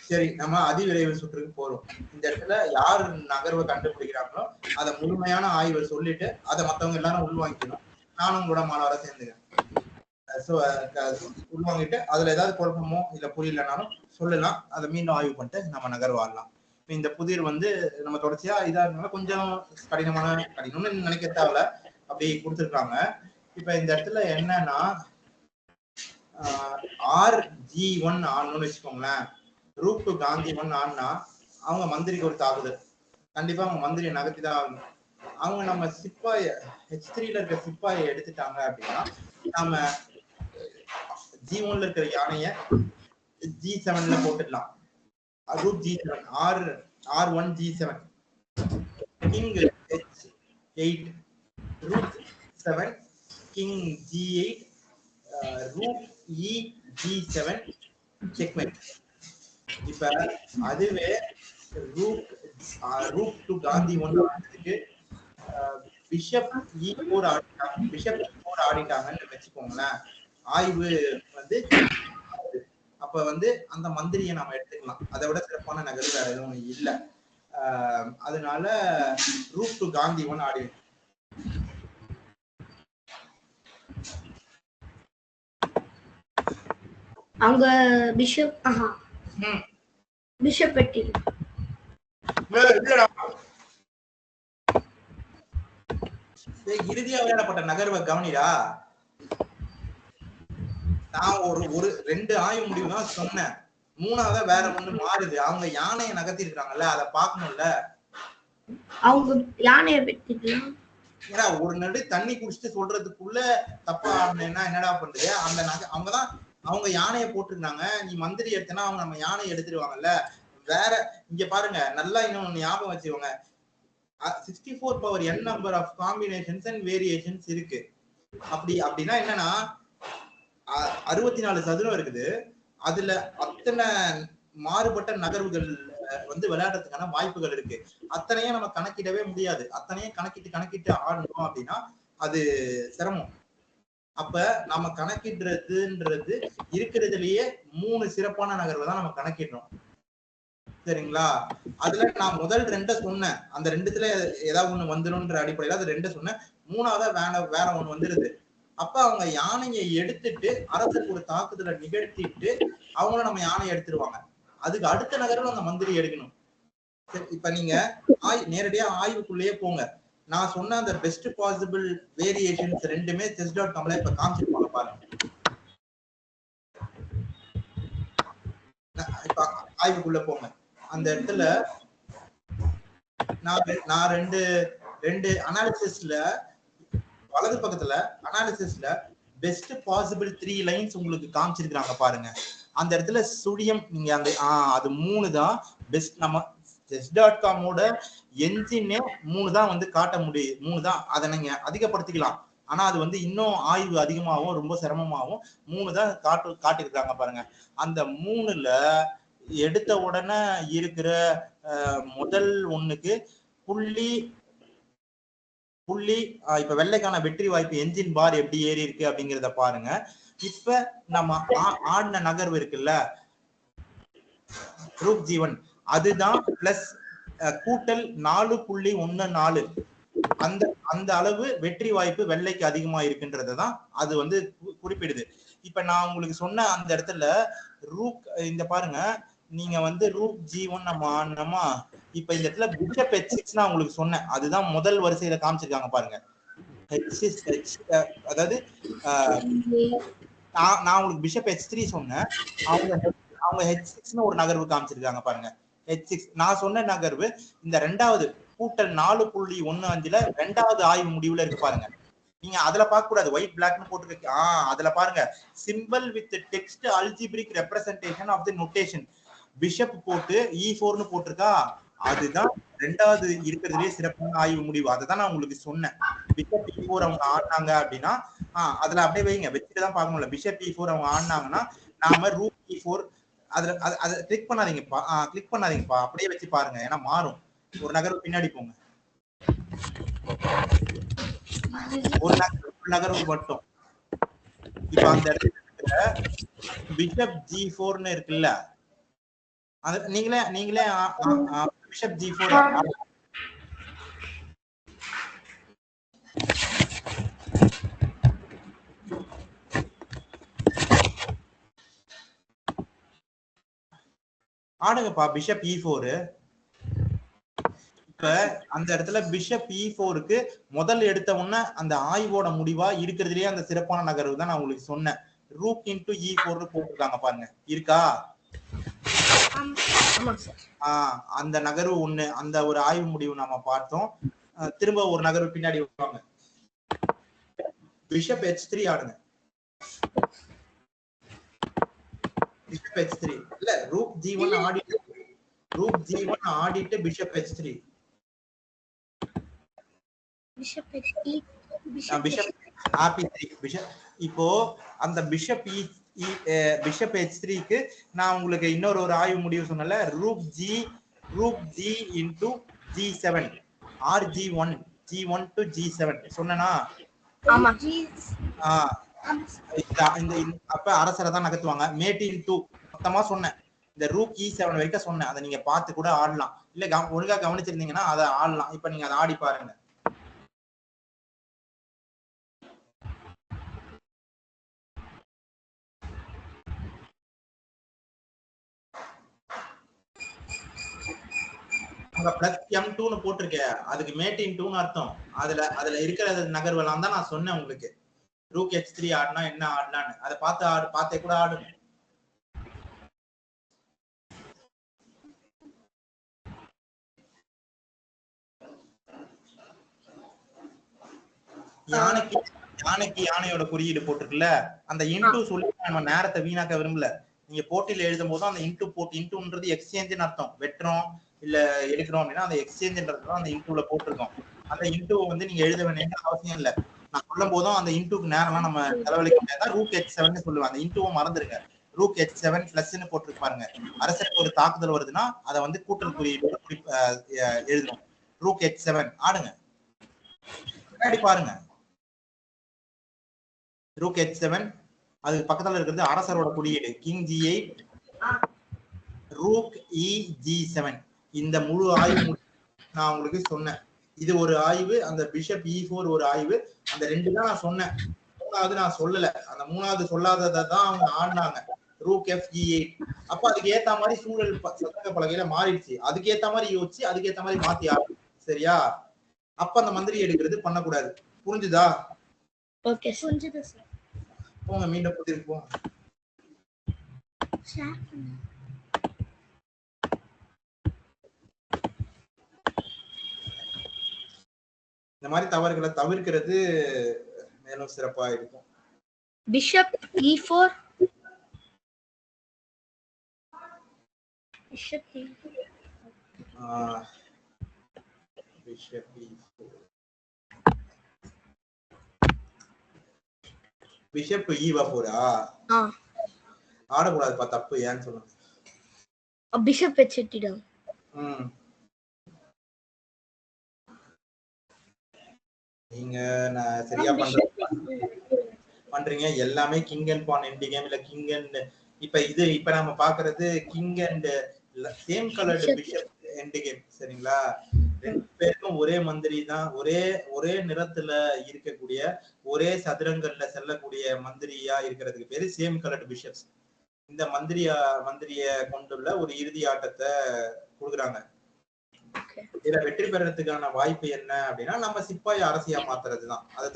Speaker 1: சரி, நம்ம அதிவிரைவு சுற்றுக்கு போறோம். இந்த இடத்துல யாரு நகர்வை கண்டுபிடிக்கிறாங்களோ அதை முழுமையான ஆய்வை சொல்லிட்டு அதை மத்தவங்க எல்லாரும் உள்வாங்கிக்கணும். நானும் கூட மாணவரை சேர்ந்துக்கிறேன். உள்வாங்கிட்டு அதுல ஏதாவது குழப்பமோ இல்ல புரியலனாலும் சொல்லலாம். அதை மீண்டும் ஆய்வு பண்ணிட்டு நம்ம நகர்வாடலாம். இந்த புதிர் நம்ம தொடர்ச்சியா இதா இருந்தாலும் கொஞ்சம் கடினம்னு நினைக்க தேவையில்ல, அப்படி கொடுத்துருக்காங்க. இப்ப இந்த இடத்துல என்னன்னா RG1 ஆனோன்னு வச்சுக்கோங்களேன். ரூப் டு காந்தி 1 ஆனா அவங்க மந்திரிக்கு ஒரு தாக்குதல். கண்டிப்பா அவங்க மந்திரியை நகர்த்திதான் ஆகணும். அவங்க நம்ம சிப்பாய H3ல இருக்க சிப்பாயை எடுத்துட்டாங்க அப்படின்னா நாம G1ல இருக்கிற யானைய G7ல போட்டுடலாம். Rook G7 R1 G7 king H8 rook 7 king G8 rook E G7 checkmate. இப்ப அதுவே ரூப் டு காந்தி 1 ஆனதுக்கு பிஷப் E4 ஆடிட்டாங்க. பிஷப் E4 ஆடிட்டாங்கன்னு வச்சுக்கோங்களேன். ஆய்வு அப்ப அந்த மந்திரியை நாம எடுத்துக்கலாம். அதை விட சிறப்பான நகர்வு வேற எதுவும் இல்ல. அதனால ரூப் டு காந்தி 1 ஆடி
Speaker 2: அவங்க பிஷப் பிஷப் வெட்டி
Speaker 1: இறுதியா விளையாடப்பட்ட நகர்வை கவனிடா. நான் ஒரு 2 ஆய்வு முடிவு தான் சொன்னேன். 3ஆவதா வேற ஒண்ணு மாறுது. அவங்க யானையை நகர்த்தி இருக்காங்கல்ல, அதை பார்க்கணும்ல.
Speaker 2: அவங்க யானையை வெட்டிக்கலாம்.
Speaker 1: ஏன்னா ஒரு நடு தண்ணி குடிச்சிட்டு சொல்றதுக்குள்ள தப்பா என்னடா பண்றது? அவங்கதான் அவங்க யானையை போட்டுருந்தாங்க. நீ மந்திரி எடுத்தனா அவங்க நம்ம யானையை எடுத்துருவாங்கல்ல. வேற இங்க பாருங்க, நல்லா இன்னும் ஞாபகம் வச்சுக்கோங்க. 64 power n number of combinations and variations இருக்கு. அப்படின்னா என்னன்னா 64 சதுரம் இருக்குது. அதுல அத்தனை மாறுபட்ட நகர்வுகள் விளையாடுறதுக்கான வாய்ப்புகள் இருக்கு. அத்தனையும் நம்ம கணக்கிடவே முடியாது. அத்தனையும் கணக்கிட்டு ஆடணும் அப்படின்னா அது சிரமம். அப்ப நம்ம கணக்கிடுறதுன்றது இருக்கிறதுலயே 3 சிறப்பான நகர்வை தான் நம்ம கணக்கிடுறோம். சரிங்களா? அதுல நான் முதல் 2 சொன்னேன். அந்த 2த்துல ஏதாவது ஒண்ணு வந்துரும்ன்ற அடிப்படையில அது 2 சொன்னேன். 3ஆவதா வேற ஒண்ணு வந்துருது. அப்ப அவங்க யானையை எடுத்துட்டு அரசுக்கு ஒரு தாக்குதலை நிகழ்த்திட்டு அவங்களும் நம்ம யானையை எடுத்துருவாங்க. அதுக்கு அடுத்த நகர்வு அந்த மந்திரி எடுக்கணும். இப்ப நீங்க நேரடியா ஆய்வுக்குள்ளேயே போங்க. நான் சொன்ன அந்த பெஸ்ட் பாசிபிள் வேரியேஷன்ஸ் ரெண்டுமே chess.comல இப்ப காமிச்சிருப்பாங்க பாருங்க. இப்ப ஆய்வுக்குள்ள போங்க. அந்த இடத்துல நான் ரெண்டு அனாலிசிஸ்ல வலது பக்கத்துல அனாலிசிஸ்ல பெஸ்ட் பாசிபிள் 3 லைன்ஸ் உங்களுக்கு காமிச்சிருக்காங்க பாருங்க. அந்த இடத்துல சுழியம் நீங்க அந்த அது 3 தான் பெஸ்ட். நம்ம chess.comோட என்ஜினே 3 தான் வந்து காட்ட முடியும். 3 தான். அதை நீங்க அதிகப்படுத்திக்கலாம். ஆனா அது வந்து இன்னும் ஆய்வு அதிகமாகவும் ரொம்ப சிரமமாகவும் 3 தான் காட்டியிருக்காங்க பாருங்க. அந்த 3ல எடுத்த உடனே இருக்கிற முதல் ஒண்ணுக்கு புள்ளி இப்ப வெள்ளைக்கான வெற்றி வாய்ப்பு என்ஜின் பார் எப்படி ஏறி இருக்கு அப்படிங்கிறத பாருங்க. இப்ப நம்ம ஆடின நகர்வு இருக்குல்ல ரூக் G1 அதுதான் பிளஸ் கூட்டல் 4.14 அந்த அளவு வெற்றி வாய்ப்பு வெள்ளைக்கு அதிகமா இருக்குன்றதான் அது வந்து குறிப்பிடுது. இப்ப நான் உங்களுக்கு சொன்ன அந்த இடத்துல ரூக் இந்த பாருங்க, நீங்க வந்து ரூக் G1 நம்ம ஆடணுமா, இப்ப இந்த இடத்துல பிஷப் H6 நான் உங்களுக்கு சொன்னேன். அதுதான் முதல் வரிசையில காமிச்சிருக்காங்க பாருங்க. அதாவது நான் உங்களுக்கு பிஷப் H3 சொன்னேன். அவங்க H6ன்னு ஒரு நகர்வு காமிச்சிருக்காங்க பாருங்க. H6 நான் சொன்ன நகர்வு இந்த ரெண்டாவது கூட்டல் 4.15ல ரெண்டாவது ஆய்வு முடிவுல இருக்கு பாருங்க. நீங்க அதுல பார்க்க கூடாது. ஒயிட் பிளாக்னு போட்டுருக்கு. அதுல பாருங்க, simple with text algebraic representation of the notation bishop போட்டு E4ன்னு போட்டிருக்கா. அதுதான் ரெண்டாவது இருக்கிறதுலயே சிறப்பான ஆய்வு முடிவு. அதுதான் நான் உங்களுக்கு சொன்னேன். பிஷப் E4 அவங்க ஆடினாங்க அப்படின்னா அதுல அப்படியே வைங்க, வச்சுட்டு தான் பார்க்கணும்ல. பிஷப் E4 அவங்க ஆடினாங்கன்னா நாம ரூக் E4 அதுல அதை கிளிக் பண்ணாதீங்கப்பா, அப்படியே வச்சு பாருங்க. ஏன்னா மாறும். ஒரு நகர்வு பின்னாடி போங்க. ஒரு நகர்வு மட்டும். இப்ப அந்த இடத்துல பிஷப் G4ன்னு இருக்குல்ல, நீங்களே பிஷப் G4 ஆடுங்கப்பா. பிஷப் E4 இப்ப அந்த இடத்துல பிஷப் E4க்கு முதல் எடுத்த உடனே அந்த ஆய்வோட முடிவா இருக்கிறதுலயே அந்த சிறப்பான நகர்வு தான் நான் உங்களுக்கு சொன்னேன். ரூக் இன்டு E4 போட்டிருக்காங்க பாருங்க, இருக்கா? அந்த நகர்வு ஒண்ணு, அந்த ஒரு ஆய்வு முடிவு நாம பார்த்தோம். திரும்ப ஒரு நகர்வு பின்னாடி வருவாங்க. பிஷப் H3 ஆடுங்க. பிஷப் H3 இல்ல, ரூக் G1 ஆடிட்டு பிஷப் H3 இப்போ அந்த பிஷப் H3க்கு நான் உங்களுக்கு இன்னொரு ஒரு ஆய்வு முடிவு சொன்னல, rook G into G7 or G1 to G7 சொன்னனா? அப்ப அரசரை தான் நகர்த்துவாங்க. மேட்டின் 2 மொத்தமா சொன்னேன். இந்த ரூக் E7 வரைக்கும் சொன்னேன். அதை நீங்க பார்த்து கூட ஆடலாம். இல்ல ஒழுங்கா கவனிச்சிருந்தீங்கன்னா அதை ஆடலாம். இப்ப நீங்க அதை ஆடி பாருங்க. பிளஸ் M2ன்னு போட்டிருக்கேன். அதுக்கு மேட்டின் 2ன்னு அர்த்தம். அதுல இருக்கிற நகர்வெல்லாம் தான் நான் சொன்னேன் உங்களுக்கு. ரூக் H3 ஆடினா என்ன ஆடலான்னு அதை பார்த்தே கூட ஆடுங்க. யானையோட குறியீடு போட்டிருக்குல்ல, அந்த இன்டு சொல்லி நம்ம நேரத்தை வீணாக்க விரும்பல. நீங்க போட்டியில எழுதும் போதும் அந்த இன்டுன்றது எக்ஸ்சேஞ்சுன்னு அர்த்தம். வெட்டுறோம் இல்ல எடுக்கிறோம் அப்படின்னா அந்த எக்ஸ்சேஞ்சுன்றது அந்த இன்டுல போட்டிருக்கோம். அந்த இன்டு வந்து நீங்க எழுத வேண்டிய அவசியம் இல்லை. நான் சொல்லும் போதும் அந்த இன்டுக்கு நேரம்லாம் நம்ம செலவழிக்க முடியாது. ரூக் H7 சொல்லுவேன். அந்த இன்டுவும் மறந்துருங்க. ரூக் H7 பிளஸ்ன்னு போட்டிருக்கு பாருங்க. அரசருக்கு ஒரு தாக்குதல் வருதுன்னா அதை வந்து கூட்டல் குறியீடு எழுதணும். ரூக் H7 ஆடுங்க. முன்னாடி பாருங்க. ரூக் H7 அது பக்கத்துல இருக்கிறது அரசரோட குறியீடு. கிங் G8 ரூக் EG7 இந்த முழு ஆய்வு நான் உங்களுக்கு சொன்னேன். இது ஒரு ஆய்வு, அந்த பிஷப் E4 ஒரு ஆய்வு, அந்த 2 தான் நான் சொன்னேன். மூணாவது நான் சொல்லல. அந்த மூணாவது சொல்லாததை தான் அவங்க ஆடினாங்க. Rook FE8. அப்ப அதுக்கு ஏத்த மாதிரி சூழல் சதுரங்க பலகையில மாறிடுச்சு. அதுக்கு ஏத்த மாதிரி யோசிச்சு அதுக்கு ஏத்த மாதிரி மாத்தி ஆடும். சரியா? அப்ப அந்த மந்திரி எடுக்கிறது பண்ணக்கூடாது. புரிஞ்சுதா?
Speaker 2: ஓகே புரிஞ்சுது சார்.
Speaker 1: போங்க மீண்டும் புரியுது போங்க. இந்த மாதிரி தவறுகளை தவிர்க்கிறது மேலும் சிறப்பா இருக்கும்.
Speaker 2: Bishop E4 bishop
Speaker 1: E4 bishop E4 ஆடக்கூடாதுப்பா, தப்பு. ஏன்னு சொல்லுங்க.
Speaker 2: பிஷப் வச்சிட்டிடும்.
Speaker 1: நீங்க நான் சரியா பண்றீங்க. எல்லாமே king and pawn end game, இல்ல கிங் அண்ட் இப்ப நம்ம பாக்குறது king and same coloured bishop end game. சரிங்களா? ரெண்டு பேருக்கும் ஒரே மந்திரி தான், ஒரே நிறத்துல இருக்கக்கூடிய ஒரே சதுரங்கள்ல செல்லக்கூடிய மந்திரியா இருக்கிறதுக்கு பேரு சேம் கலர்டு பிஷப்ஸ். இந்த மந்திரிய கொண்டுள்ள ஒரு இறுதி ஆட்டத்தை கொடுக்குறாங்க. இதுல வெற்றி பெறறதுக்கான வாய்ப்பு என்ன அப்படின்னா நம்ம சிப்பாய் அரசியா மாத்துறதுதான். அதை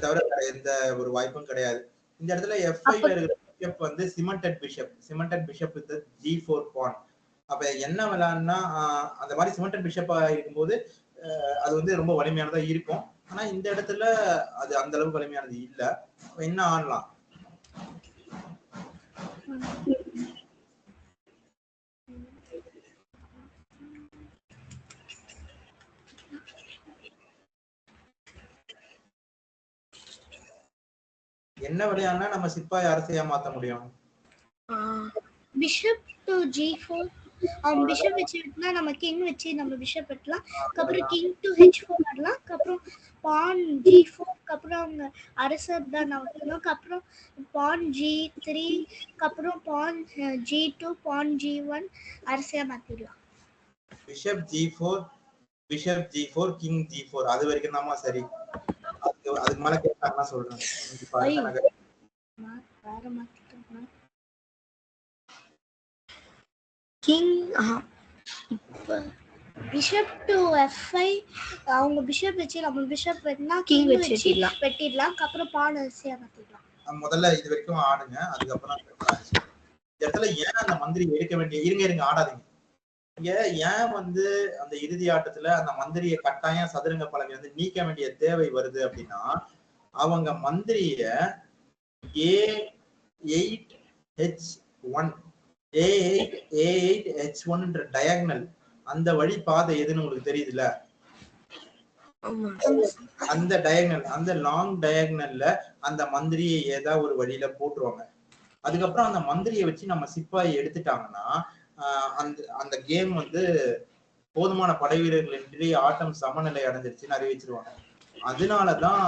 Speaker 1: தவிர வேற எந்த ஒரு வாய்ப்பும் கிடையாது. இந்த இடத்துல F5ல இருக்கிற பிஷப் வந்து சிமெண்டட் பிஷப் வித் G4 பான். அப்ப என்ன விளையாடுனா அந்த மாதிரி சிமெண்டட் பிஷப்பா இருக்கும்போது அது வந்து ரொம்ப வலிமையானதா இருக்கும். ஆனா இந்த இடத்துல அது அந்த அளவுக்கு வலிமையானது இல்ல. என்ன ஆடலாம்? என்ன விளையாடுனா நம்ம சிப்பாய் அரசியா மாத்த முடியும்?
Speaker 2: Bishop to G4. பிஷப் வச்சுனா நம்ம கிங் வச்சு நம்ம பிஷப் வெட்டலாம். அப்புறம் கிங் டு H4 ஆடலாம். அப்புறம் பான் G4 அப்புறம் அவங்க அரசர் தான் நகர்த்தணும். அப்புறம் பான் G3 அப்புறம் பான் G2 பான் G1 அரசியா மாத்திடலாம்.
Speaker 1: Bishop G4 king G4 அது வரைக்கும் தாமா சரி. அதுக்கு மேல கேட்டாங்கன்னா சொல்றேன்.
Speaker 2: வேற மாத்திட்டோம். கிங் பிஷப் டு F5 அவங்க பிஷப் வச்சு நம்ம பிஷப் வெட்டினா கிங் வச்சு வெட்டிடலாம். அப்புறம் பான் அரசியா மாத்திடலாம்.
Speaker 1: முதல்ல இது வரைக்கும் ஆடுங்க, அதுக்கப்புறம் இந்த இடத்துல ஏன் அந்த மந்திரி எடுக்க வேண்டிய இருங்க ஆடாதீங்க. இங்க ஏன் வந்து அந்த இறுதி ஆட்டத்துல அந்த மந்திரியை கட்டாயம் சதுரங்க பலகை வந்து நீக்க வேண்டிய தேவை வருது அப்படின்னா, அவங்க மந்திரிய A8H1 டயகனல் அந்த வழி பாதை எதுன்னு உங்களுக்கு தெரியுதுல்ல? அந்த டயகனல், அந்த லாங் டயகனல்ல அந்த மந்திரியை ஏதாவது ஒரு வழியில போட்டுருவாங்க. அதுக்கப்புறம் அந்த மந்திரியை வச்சு நம்ம சிப்பாயை எடுத்துட்டாங்கன்னா அந்த கேம் வந்து போதுமான படை வீரர்களின்றி ஆட்டம் சமநிலை அடைஞ்சிருச்சுன்னு அறிவிச்சிருவாங்க. அதனாலதான்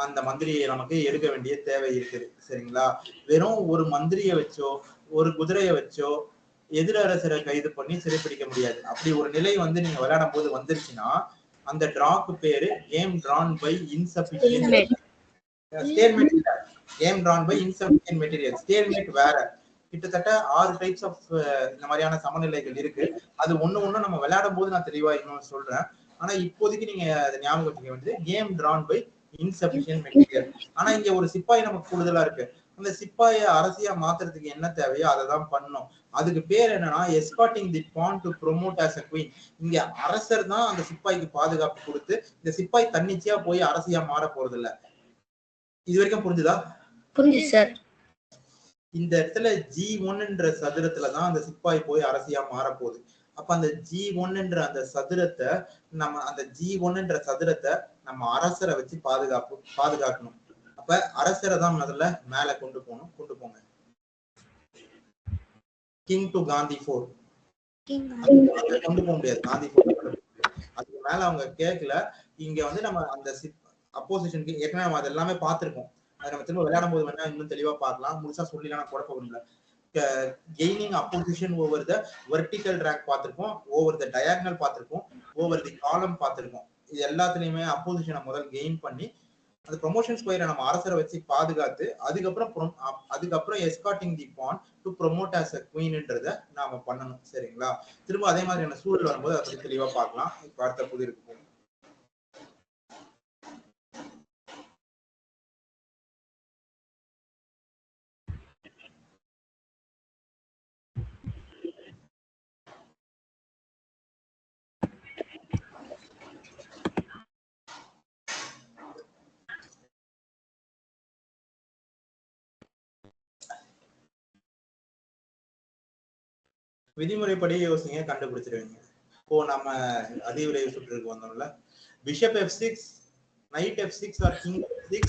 Speaker 1: அந்த மந்திரியை நமக்கு எடுக்க வேண்டிய தேவை இருக்குது. சரிங்களா? வெறும் ஒரு மந்திரியை வச்சோ ஒரு குதிரையை வச்சோ எதிரரசரை கைது பண்ணி சிறைப்பிடிக்க முடியாது. அப்படி ஒரு நிலை வந்து நீங்க விளையாடும் போது வந்துருச்சுன்னா அந்த டிராக்கு பேரு game drawn by insufficient material. Stalemate வேற. கிட்டத்தட்ட 6 டைப்ஸ் ஆஃப் இந்த மாதிரியான சமநிலைகள் இருக்கு. அது ஒண்ணு நம்ம விளையாடும் போது நான் தெளிவா இன்னும் சொல்றேன். ஆனா இப்போதைக்கு நீங்க அதை ஞாபகம் வச்சுக்க வேண்டியது game drawn by insufficient material. ஆனா இங்க ஒரு சிப்பாய் நமக்கு கூடுதலா இருக்கு. அந்த சிப்பாயை அரசியா மாத்துறதுக்கு என்ன தேவையோ அதை தான் பண்ணணும். அதுக்கு பேர் என்னன்னா escorting the pawn to promote as a queen. இங்க அரசர் தான் அந்த சிப்பாய்க்கு பாதுகாப்பு கொடுத்து இந்த சிப்பாய் தன்னிச்சையா போய் அரசியா மாற போறது இல்ல. இது வரைக்கும் புரிஞ்சுதா?
Speaker 2: புரிஞ்சு சார்.
Speaker 1: இந்த இடத்துல G1ன்ற சதுரத்துலதான் அந்த சிப்பாய் போய் அரசியா மாற போகுது. அப்ப அந்த G1ன்ற அந்த சதுரத்தை நம்ம அரசரை வச்சு பாதுகாக்கணும். அப்ப அரசரை தான் முதல்ல மேல கொண்டு போங்க. கிங் டு காந்தி 4 கொண்டு போக முடியாது. காந்தி 4 அதுக்கு மேல அவங்க கேட்கல. இங்க வந்து நம்ம அந்த அப்போசிஷனுக்கு ஏற்கனவே நம்ம அது எல்லாமே பார்த்திருக்கோம். அதை நம்ம திரும்ப விளையாடும் போது வேணா இன்னும் தெளிவா பார்க்கலாம். முழுசா சொல்லிலாம் நான் குழப்பம் இல்லை. Gaining opposition over the vertical rank பார்த்திருக்கோம், ஓவர் த டயகனல் பார்த்திருக்கோம், ஓவர் தி காலம் பார்த்திருக்கோம். இது எல்லாத்துலயுமே அப்போசிஷனை முதல் கெயின் பண்ணி அந்த ப்ரொமோஷன் ஸ்கொயரை நம்ம அரசரை வச்சு பாதுகாத்து அதுக்கப்புறம் எஸ்கார்டிங் தி pawn to promote as a குயின்ன்றத நாம பண்ணணும். சரிங்களா? திரும்ப அதே மாதிரியான சூழல் வரும்போது அதை பத்தி தெளிவா பார்க்கலாம். இப்ப அடுத்த புதிருக்கு போகும். விதிமுறைப்படி யோசிங்க, கண்டுபிடிச்சிருவீங்க. இப்போ நம்ம அதிவிரை சுற்றுக்கு வந்தோம்ல, bishop f6, knight f6 or king f6.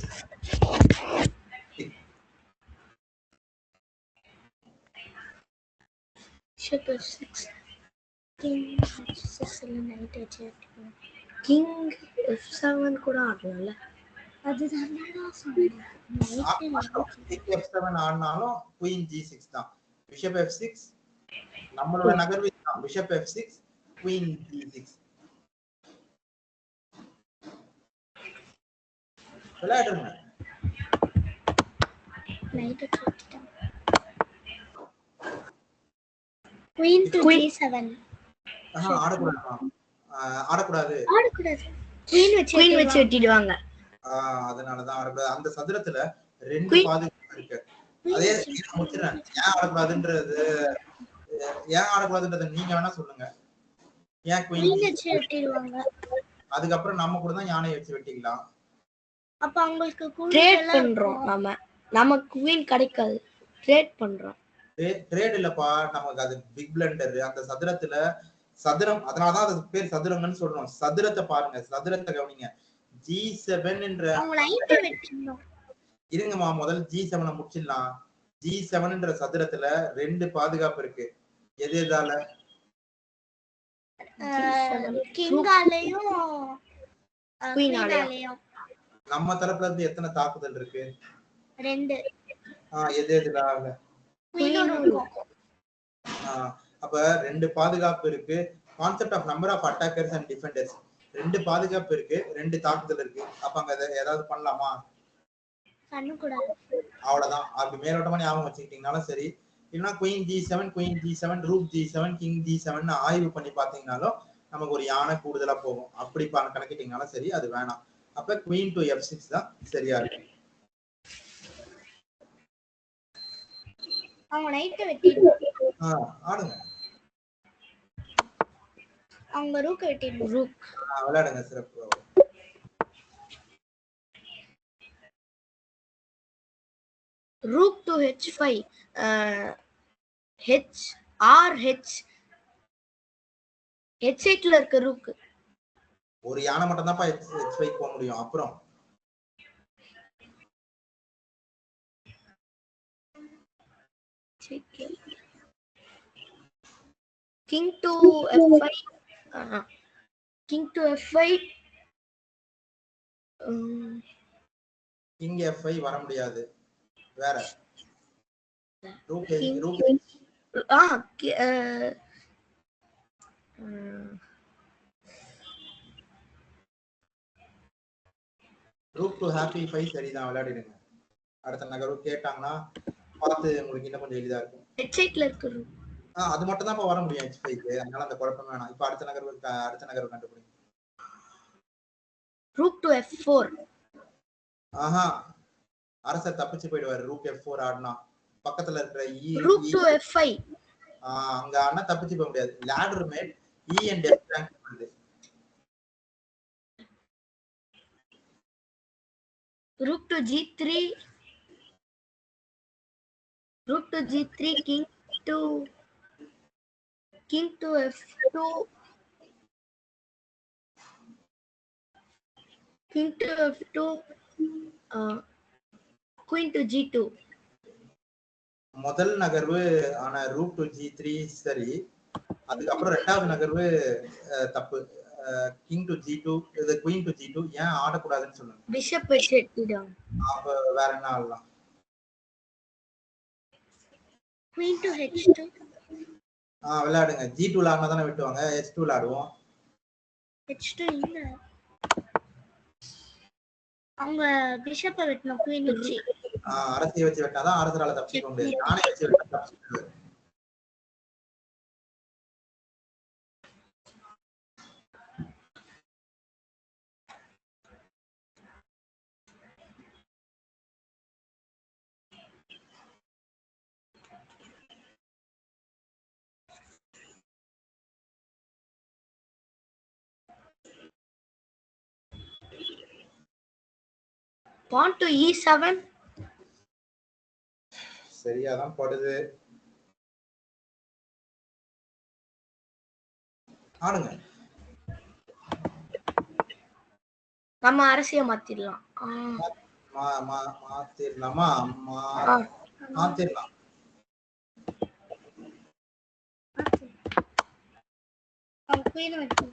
Speaker 2: Bishop f6, king h6 இல்ல knight h8, king f7 கூட ஆடலாம்ல. அதுதான் நான் சொன்னேன்.
Speaker 1: கிங் f7 ஆடினாலும் queen g6 தான். பிஷப் f6 நம்மளோட நகர்வு தான். Bishop f6, queen g6. விளையாடுங்க.
Speaker 2: knight h8, queen to g7.
Speaker 1: ஆடக்கூடாது.
Speaker 2: queen வச்சு வெட்டிடுவாங்க.
Speaker 1: அதனாலதான் ஆடக்கூடாது. அந்த சதுரத்துல ரெண்டு பாதுகாப்பு இருக்கு. அதே முடிச்சிடறேன். ஏன் ஆடக்கூடாதுன்றத நீங்க வேணா சொல்லுங்க. ஏன் குயின்
Speaker 2: வச்சு வெட்டிடுவாங்க.
Speaker 1: அதுக்கப்புறம் நம்ம கூட தான் யானை வச்சு வெட்டிக்கலாம்.
Speaker 2: அப்ப அவங்களுக்கு ட்ரேட் பண்றோம். நமக்கு குயின் கிடைக்காது, ட்ரேட் பண்றோம்.
Speaker 1: ட்ரேட் இல்லப்பா, நமக்கு அது பிக் பிளண்டர். அந்த சதுரத்துல சதுரம், அதனாலதான் அது பேர் சதுரங்கன்னு சொல்றோம். சதுரத்தை பாருங்க, சதுரத்தை கவனிங்க. G7 என்ற இருங்கம்மா, முதல் G7 முடிச்சிடலாம். G7 என்ற சதுரத்துல ரெண்டு பாதுகாப்பு இருக்கு. எது எதால?
Speaker 2: கிங்காலயும் குயினாலயும்.
Speaker 1: நம்ம தரப்புல இருந்து எத்தனை தாக்குதல் இருக்கு?
Speaker 2: ரெண்டு.
Speaker 1: எது எதுனால? அப்ப ரெண்டு பாதுகாப்பு இருக்கு. Concept of number of attackers and defenders. ரெண்டு பாதுகாப்பு இருக்கு, ரெண்டு தாக்குதல் இருக்கு. அப்ப அங்க ஏதாவது பண்ணலாமா? அவ்வளவுதான். அப்படி மேலோட்டமா ஞாபகம் வச்சுக்கிட்டீங்கனாலும் சரி, இல்லைன்னா queen G7, rook G7, king G7 ஆய்வு பண்ணி பாத்தீங்கன்னாலும் நமக்கு ஒரு யானை கூடுதலா போகும். அப்படி கணக்கிட்டீங்கனாலும் சரி, அது வேணாம். அப்ப குயின் டு f6 தான் சரியா இருக்கு.
Speaker 2: அவங்க நைட் வெட்டிடுவாங்க.
Speaker 1: ஆடுங்க.
Speaker 2: அவங்க ரூக் வெட்டிடுவாங்க. ரூக்
Speaker 1: விளையாடுங்க. சிறப்பு.
Speaker 2: rook to h5, h8 ல இருக்க ரூக்.
Speaker 1: ஒரு யானை மட்டும் தான்ப்பா h5 போக முடியும். அப்புறம்
Speaker 2: king to f5, king to f5,
Speaker 1: king f5 வர முடியாது. வேற ரூக் டு ஹாப்பி 5 சரிதான், விளையாடிடுங்க. அடுத்த நகர்வு கேட்டாங்கன்னா பார்த்து உங்களுக்கு இன்னும் கொஞ்சம் எளிதா இருக்கும்.
Speaker 2: h8ல இருக்கு ரூக்.
Speaker 1: அது மட்டும் தான் வர முடியும் h5க்கு. அதனால அந்த குழப்பம் வேணாம். இப்ப அடுத்த நகர்வு கண்டுபிடிங்க.
Speaker 2: Rook to f4.
Speaker 1: அரசர் தப்பிச்சு போயிடுவாரு. ரூக் f4 ஆடினா பக்கத்துல இருக்கிற
Speaker 2: ரூக் டு f5.
Speaker 1: அங்க ஆனா தப்பிச்சு போக முடியாது. Ladder mate e and f rank பண்ணுது.
Speaker 2: rook to g3, king to f2, queen to g2.
Speaker 1: முதல் நகர்வு ஆன ரூக் டு g3 சரி. அதுக்கப்புறம் ரெண்டாவது நகர்வு தப்பு. கிங் டு g2, இது குயின் டு g2 ஏன் ஆடக்கூடாதுன்னு சொல்லுங்க.
Speaker 2: பிஷப் வச்சு வெட்டிடுவாங்க.
Speaker 1: அப்ப வேற என்ன ஆடலாம்?
Speaker 2: queen to h2.
Speaker 1: விளையாடுங்க. g2 விளையாடுனா தானே வெட்டுவாங்க. h2 விளையாடுவோம்.
Speaker 2: h2 இல்ல. அவங்க பிஷப்பை வெட்டணும் queen வச்சு.
Speaker 1: அரசியை வச்சு வெட்டாதான் அரசரால தப்பிக்க முடியாது. யானை வச்சு வெட்டா தப்பிச்சுடுவாரு.
Speaker 2: pawn to e7.
Speaker 1: சரியாதான் படுது. ஆடுங்க.
Speaker 2: நம்ம அரசியை மாத்திடலாம்.
Speaker 1: மாத்திரலாமா? மாத்திரலாம்.
Speaker 2: queen வெட்டு.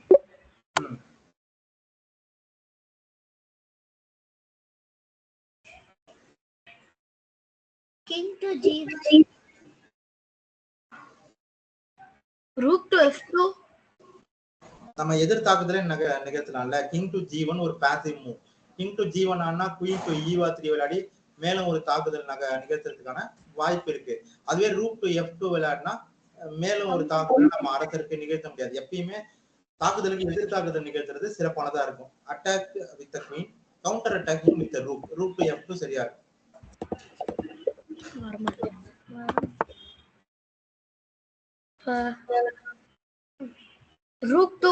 Speaker 2: king to g1. rook to f2.
Speaker 1: நம்ம எதிர் தாக்குதலே நிகழ்த்தலாம்ல. கிங் டு g1 ஒரு passive move. King to g1 ஆனா குயின் டு e3 விளையாடி மேலும் ஒரு தாக்குதல் நிகழ்த்துறதுக்கான வாய்ப்பு இருக்கு. அதுவே ரூக் டு f2 விளையாடினா மேலும் ஒரு தாக்குதல் நம்ம அரசருக்கு நிகழ்த்த முடியாது. எப்பயுமே தாக்குதலுக்கு எதிர் தாக்குதல் நிகழ்த்துறது சிறப்பானதா இருக்கும். Attack with the queen, counter attacking with the rook. Rook to f2 சரியா இருக்கும்.
Speaker 2: rook to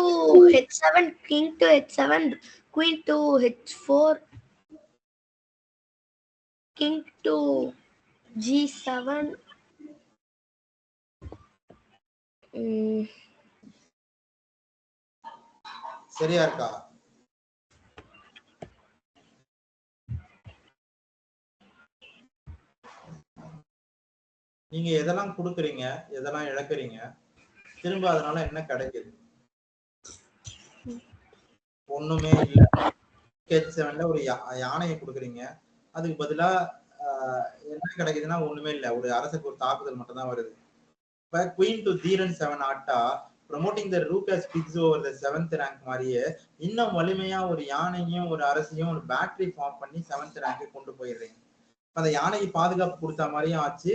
Speaker 2: h7, king to h7, queen to h4, king to g7.
Speaker 1: சரியா இருக்கா? நீங்க எதெல்லாம் கொடுக்குறீங்க, எதெல்லாம் இழக்கிறீங்க, திரும்ப அதனால என்ன கிடைக்குது? ஒண்ணுமே இல்ல. h7ல ஒரு யானையை கொடுக்குறீங்க, அதுக்கு பதிலா என்ன கிடைக்குதுன்னா ஒண்ணுமே இல்ல. ஒரு அரசுக்கு ஒரு தாக்குதல் மட்டும் தான் வருது. இப்ப queen to d7 atta promoting the rook as pigs over the 7th rank மாதிரியே இன்னும் வலிமையா ஒரு யானையும் ஒரு அரசையும் ஒரு பேட்டரி ஃபார்ம் பண்ணி 7th ரேங்க் கொண்டு போயிடுறீங்க. அந்த யானைக்கு பாதுகாப்பு கொடுத்த மாதிரியும் ஆச்சு.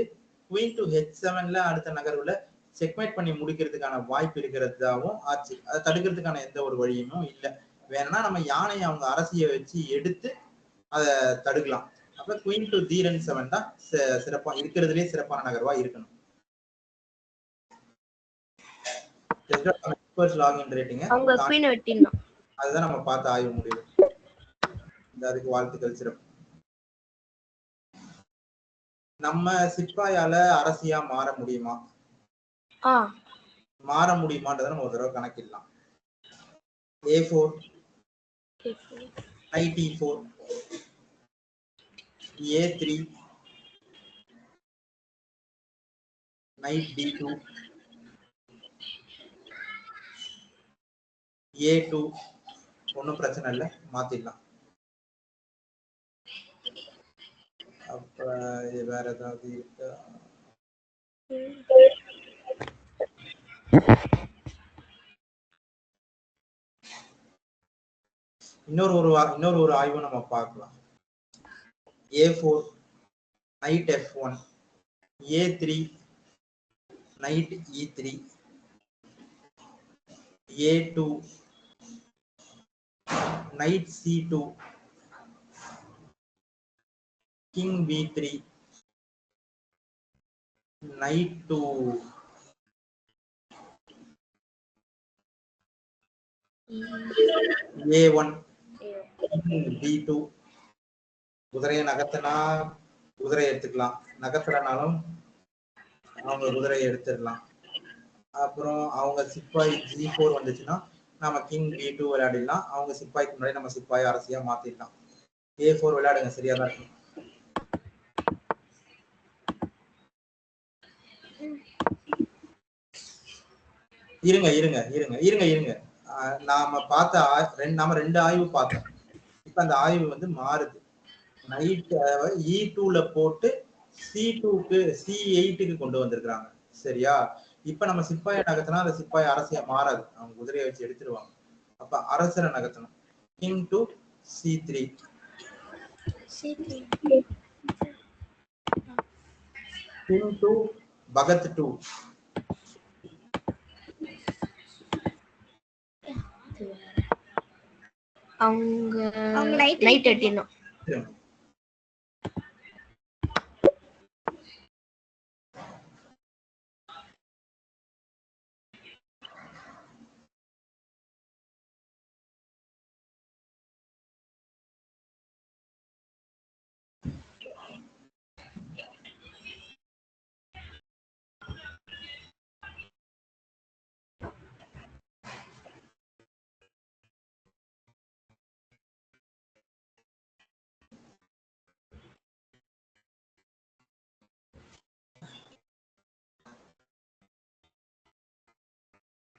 Speaker 1: queen to h7ல அடுத்த நகர்வுல செக்மேட் பண்ணி முடிக்கிறதுக்கான வாய்ப்பு இருக்கிறதாவும் ஆச்சு. அதை தடுக்கிறதுக்கான எந்த ஒரு வழியுமே இல்ல. வேணா நம்ம யானையை அவங்க அரசியை வச்சு எடுத்து அதை தடுக்கலாம். அப்ப queen to d7 தான் சிறப்பா இருக்கிறதுலே சிறப்பான நகர்வா இருக்கணும். அதுதான் நம்ம பார்த்து ஆய்வு முடிவு. அதுக்கு வாழ்த்துக்கள். சிறப்பு. நம்ம சிப்பாயால அரசியா மாற முடியுமா? மாற முடியுமான்றத நம்ம ஒரு தடவை கணக்கிடலாம். a4, knight e4, a3, knight d2, a2. ஒன்னும் பிரச்சனை இல்லை, மாத்திடலாம். அப்ப வேற ஏதாவது இருக்கா? இன்னொரு ஒரு ஆய்வு நம்ம பார்க்கலாம். a4, knight f1, a3, knight e3, a2, knight c2, king b3, knight to a1, king b2. குதிரையை நகர்த்தினா குதிரை எடுத்துக்கலாம், நகர்த்தலனாலும் அவங்க குதிரையை எடுத்துடலாம். அப்புறம் அவங்க சிப்பாய் g4 வந்துச்சுன்னா நம்ம கிங் b2 விளையாடிடலாம். அவங்க சிப்பாய்க்கு முன்னாடி நம்ம சிப்பாய் அரசியா மாத்திடலாம். a4 விளையாடுங்க, சரியா தான் இருக்கும். இருங்க. நாம ரெண்டு ஆய்வு பார்த்தோம். இப்ப அந்த ஆய்வு வந்து மாறுது. நைட் e2ல போட்டு C2க்கு C8க்கு கொண்டு வந்திருக்காங்க. சரியா? இப்ப நம்ம சிப்பாயை நகர்த்தினா அந்த சிப்பாய் அரசியா மாறாது. அவங்க குதிரையை வச்சு எடுத்துருவாங்க. அப்ப அரசரை நகர்த்தணும். King to C3. King to பகத் 2.
Speaker 2: அவங்க நைட் எட்டினோம்.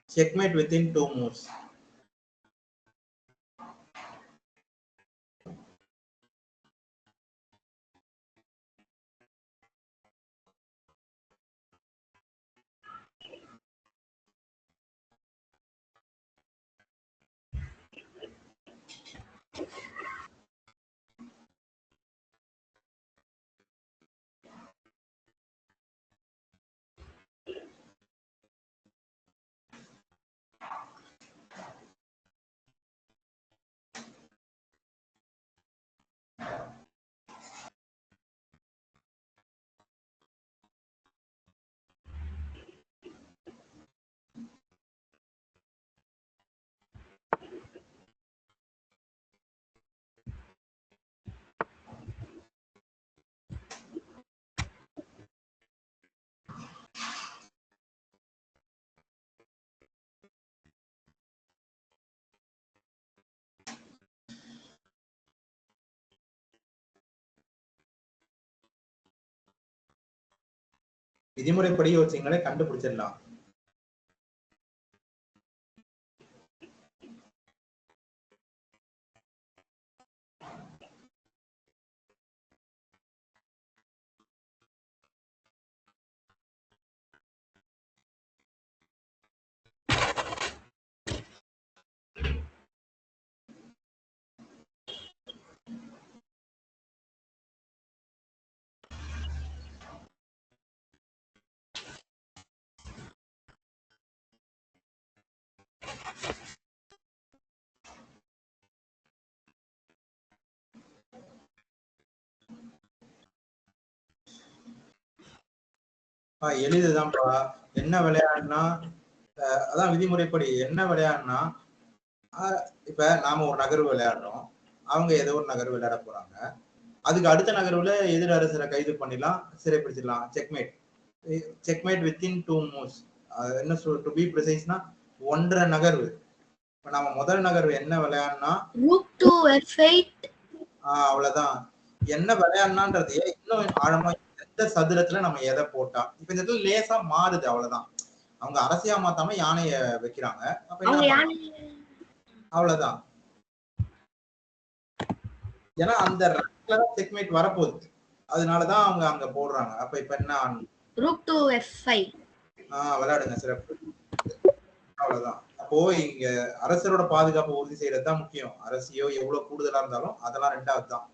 Speaker 1: Checkmate within 2 moves. விதிமுறைப்படி யோசிங்களே கண்டுபிடிச்சிடலாம். எளிதுதான்ப்பா. என்ன விளையாடுனா அதான் விதிமுறைப்படி என்ன விளையாடுனா இப்ப நாம ஒரு நகர்வு விளையாடுறோம், அவங்க ஏதோ ஒரு நகர்வு விளையாட போறாங்க. அதுக்கு அடுத்த நகர்வுல எதிர் அரசரை கைது பண்ணிடலாம், சிறைப்பிடிச்சிடலாம். Checkmate within 2 moves. என்ன சொல் டு பி ப்ரிசைஸ்னா 1.5 நகர்வு. இப்ப நம்ம முதல் நகர்வு என்ன விளையாடுனா
Speaker 2: rook to f8.
Speaker 1: அவ்வளவுதான். என்ன விளையாடுனான்றது இன்னும் ஆழமா எந்த சதுரத்துல நம்ம எதை போட்டா இப்ப இந்த இடத்துல லேசா மாறுது, அவ்வளவுதான். அவங்க அரசியா மாத்தாம யானைய வைக்கிறாங்க. அவ்வளவுதான். ஏன்னா அந்த செக்மேட் வரப்போகுது, அதனாலதான் அவங்க அங்க போடுறாங்க. அப்ப இப்ப என்ன
Speaker 2: rook to f5.
Speaker 1: விளையாடுங்க, சிறப்பு. அவ்வளவுதான். அப்போ இங்க அரசரோட பாதுகாப்பு உறுதி செய்யறதுதான் முக்கியம். அரசியோ எவ்வளவு கூடுதலா இருந்தாலும் அதெல்லாம் ரெண்டாவது தான்.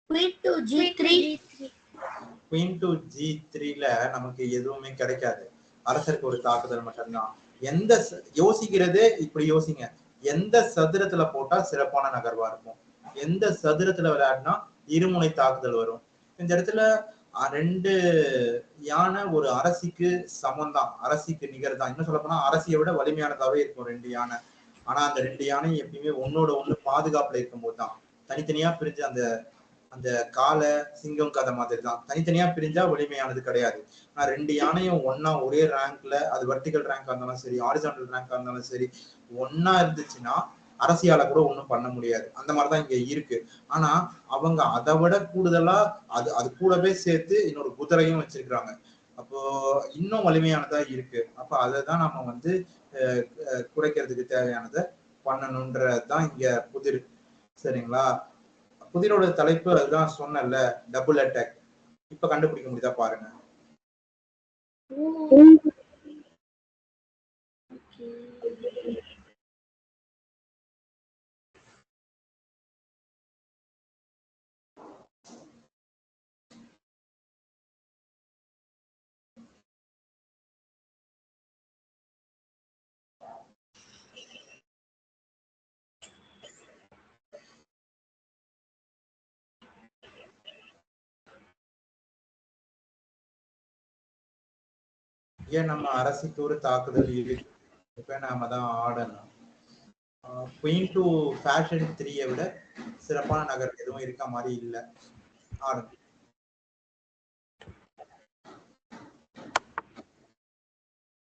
Speaker 2: queen to g3.
Speaker 1: Queen to G3ல நமக்கு எதுவுமே கிடைக்காது. அரசருக்கு ஒரு தாக்குதல் மட்டும்தான். எந்த யோசிக்கிறது இப்படி யோசிங்க, எந்த சதுரத்துல போட்டா சிறப்பான நகர்வா இருக்கும், எந்த சதுரத்துல விளையாடினா இருமுனை தாக்குதல் வரும். இந்த இடத்துல 2 யானை ஒரு அரசிக்கு சமம் தான், அரசிக்கு நிகர் தான். இன்னும் சொல்ல போனா அரசியை விட வலிமையானதாவே இருக்கும் 2 யானை. ஆனா அந்த 2 யானை எப்பயுமே ஒன்னோட ஒண்ணு பாதுகாப்புல இருக்கும் போதுதான், தனித்தனியா பிரிஞ்சு அந்த அந்த காலை சிங்கம் கதை மாதிரி தான். தனித்தனியா பிரிஞ்சா வலிமையானது கிடையாது. ஆனா 2 யானையும் ஒன்னா ஒரே ரேங்க்ல, அது வெர்டிகல் ரேங்கா இருந்தாலும் சரி, ஹாரிசான்டல் ரேங்கா இருந்தாலும் சரி, ஒன்னா இருந்துச்சுன்னா அரசியால கூட ஒண்ணும் பண்ண முடியாது. அந்த மாதிரிதான் இங்க இருக்கு. ஆனா அவங்க அதை விட கூடுதலா அது கூடவே சேர்த்து இன்னொரு குதிரையும் வச்சிருக்காங்க. அப்போ இன்னும் வலிமையானதா இருக்கு. அப்ப அதைதான் நம்ம வந்து குறைக்கிறதுக்கு தேவையானதை பண்ணணும்ன்றதுதான் இங்க புதிர். சரிங்களா? புதிரோட தலைப்பு அதுதான் சொன்னல, டபுள் அட்டாக். இப்ப கண்டுபிடிக்க முடியுதா பாருங்க. ஏன் நம்ம அரசுக்கு ஒரு தாக்குதல் இருக்கு. இப்ப நாம தான் ஆடணும். குயின் டு ஃபேஷன் 3 விட சிறப்பான நகர் எதுவும் இருக்க மாதிரி இல்ல. ஆடணும்.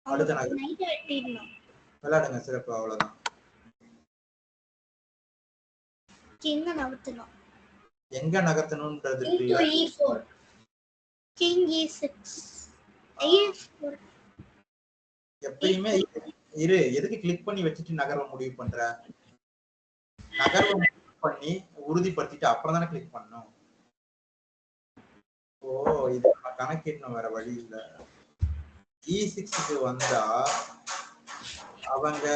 Speaker 1: அடுத்த நகர் விளையாடுங்க. சிறப்பு. அவ்வளவுதான். எங்க நகர்த்தணும்ன்றது எப்பயுமே இரு. எதுக்கு கிளிக் பண்ணி வச்சுட்டு நகர்வ முடிவு பண்ற? நகர்வ முடிவு பண்ணி உறுதிப்படுத்திட்டு அப்புறம் தானே கிளிக் பண்ணணும். ஓ, இது நம்ம கணக்கிடணும், வேற வழி இல்ல. E6க்கு வந்தா அவங்க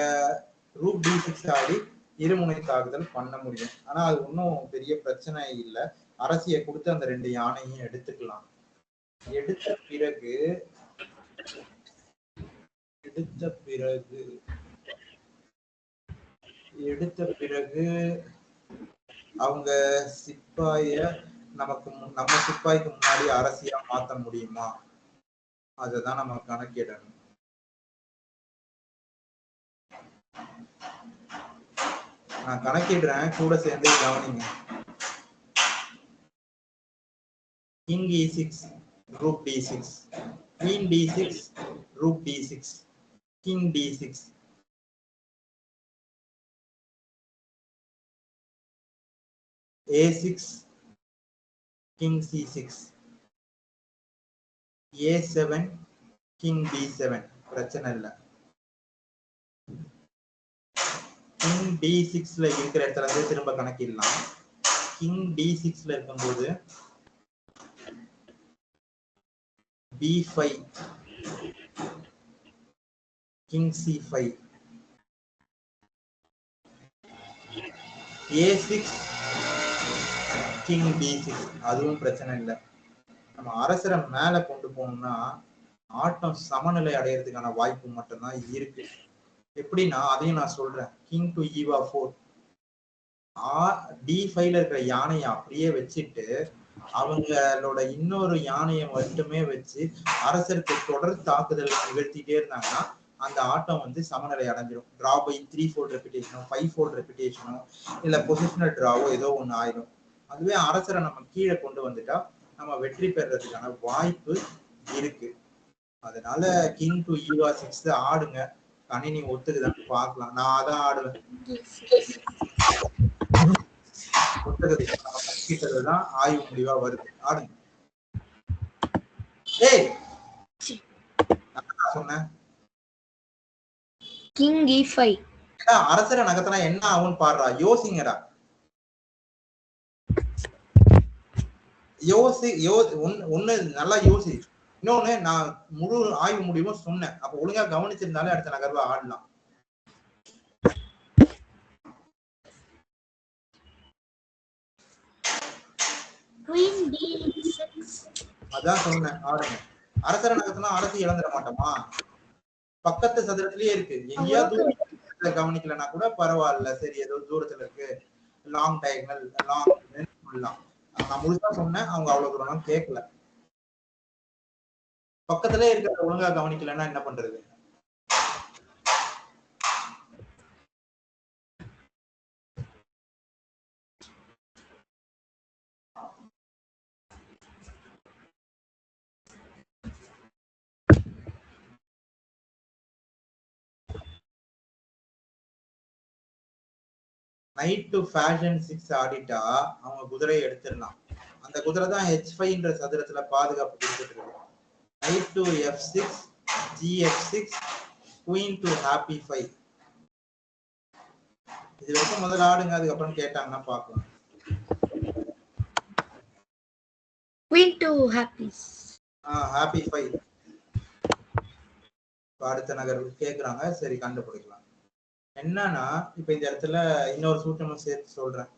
Speaker 1: ரூட் D6 ஆடி இருமுனை தாக்குதல் பண்ண முடியும். ஆனா அது ஒன்றும் பெரிய பிரச்சனை இல்லை. அரசியை கொடுத்து அந்த 2 யானையும் எடுத்துக்கலாம். எடுத்த பிறகு அவங்க சிப்பாய நம்ம சிப்பாய்க்கு முன்னாடி அரசியா மாத்த முடியுமா? அததான் நம்ம கணக்கிடணும். நான் கணக்கிடுறேன், கூட சேர்ந்து கவனிங்க. King E6, Rook D6, Queen D6, Rook D6, King D6, A6, King C6, A7, King B7. பிரச்சனை இல்லை. King D6ல இருக்கிற இடத்துல இருந்து திரும்ப கணக்கிடலாம். King D6ல இருக்கும்போது B5, King C5, A6, King D6. அதுவும் பிரச்சனை இல்லை. நம்ம அரசரை மேல கொண்டு போகணும்னா ஆட்டம் சமநிலை அடையிறதுக்கான வாய்ப்பு மட்டும்தான் இருக்கு. எப்படின்னா அதையும் நான் சொல்றேன். கிங் டு E4, D5ல இருக்கிற யானையை அப்படியே வச்சுட்டு அவங்களோட இன்னொரு யானையை மட்டுமே வச்சு அரசருக்கு தொடர் தாக்குதல் நிகழ்த்திட்டே இருந்தாங்கன்னா அந்த ஆட்டம் வந்து சமநிலை அடைஞ்சிடும். டிரா பை 3-4 ரெபிடேஷனோ 5-4 ரெபிடேஷனோ இல்ல பொசிஷனல் டிராவோ ஏதோ ஒண்ணு ஆயிடும். அதுவே அரசரை நம்ம கீழே கொண்டு வந்துட்டா நம்ம வெற்றி பெறதுக்கான வாய்ப்பு இருக்கு. அதனால கிங் டு E6 ஆடுங்க. கணினி ஒத்துக்குதான்னு பார்க்கலாம். நான் அதான் ஆடுவேன். ஒத்துக்குதுதான் ஆய்வு முடிவா வருது. ஆடுங்க. ஏய், சொன்னேன்
Speaker 2: கிங் E5.
Speaker 1: அரசரை நகர்த்தனா என்ன ஆகும்னு பாடுறா. யோசிங்கடா. ஒண்ணு நல்லா யோசி. இன்னொன்னு, நான் முழு ஆய்வு முடிவும் சொன்னேன். அப்ப ஒழுங்கா கவனிச்சிருந்தாலே அடுத்த நகர்வை ஆடலாம். அதான் சொன்னேன், ஆடுங்க. அரசரை நகர்த்தினா அரசு இழந்துட மாட்டோமா? பக்கத்து சதுரத்திலேயே இருக்கு. எங்கேயாவது கவனிக்கலன்னா கூட பரவாயில்ல, சரி ஏதோ தூரத்துல இருக்கு, லாங் டயகனல் லாங் சொல்லலாம். நான் முழுசா சொன்னேன், அவங்க அவ்வளவு தூரம் கேட்கல. பக்கத்திலே இருக்கிற ஒழுங்கா கவனிக்கலன்னா என்ன பண்றது? நைட் டு ஃபேஷன் 6 ஆடிட்டா அவங்க குதிரையை எடுத்துடலாம். அந்த குதிரை தான் h5ன்ற சதுரத்துல பாதுகாப்பு கொடுத்துட்டு இருக்கு. Night to f6 gf6 queen to happy 5. இது வரைக்கும் முதல்ல ஆடுங்க, அதுக்கப்புறம் கேட்டாங்கன்னா பார்க்கலாம்.
Speaker 2: queen to happy
Speaker 1: happy 5. அடுத்த நகர்வு கேக்குறாங்க, சரி கண்டுபிடிக்கலாம். என்னன்னா இப்ப இந்த இடத்துல இன்னொரு சூட்சமும் சேர்த்து சொல்றேன்.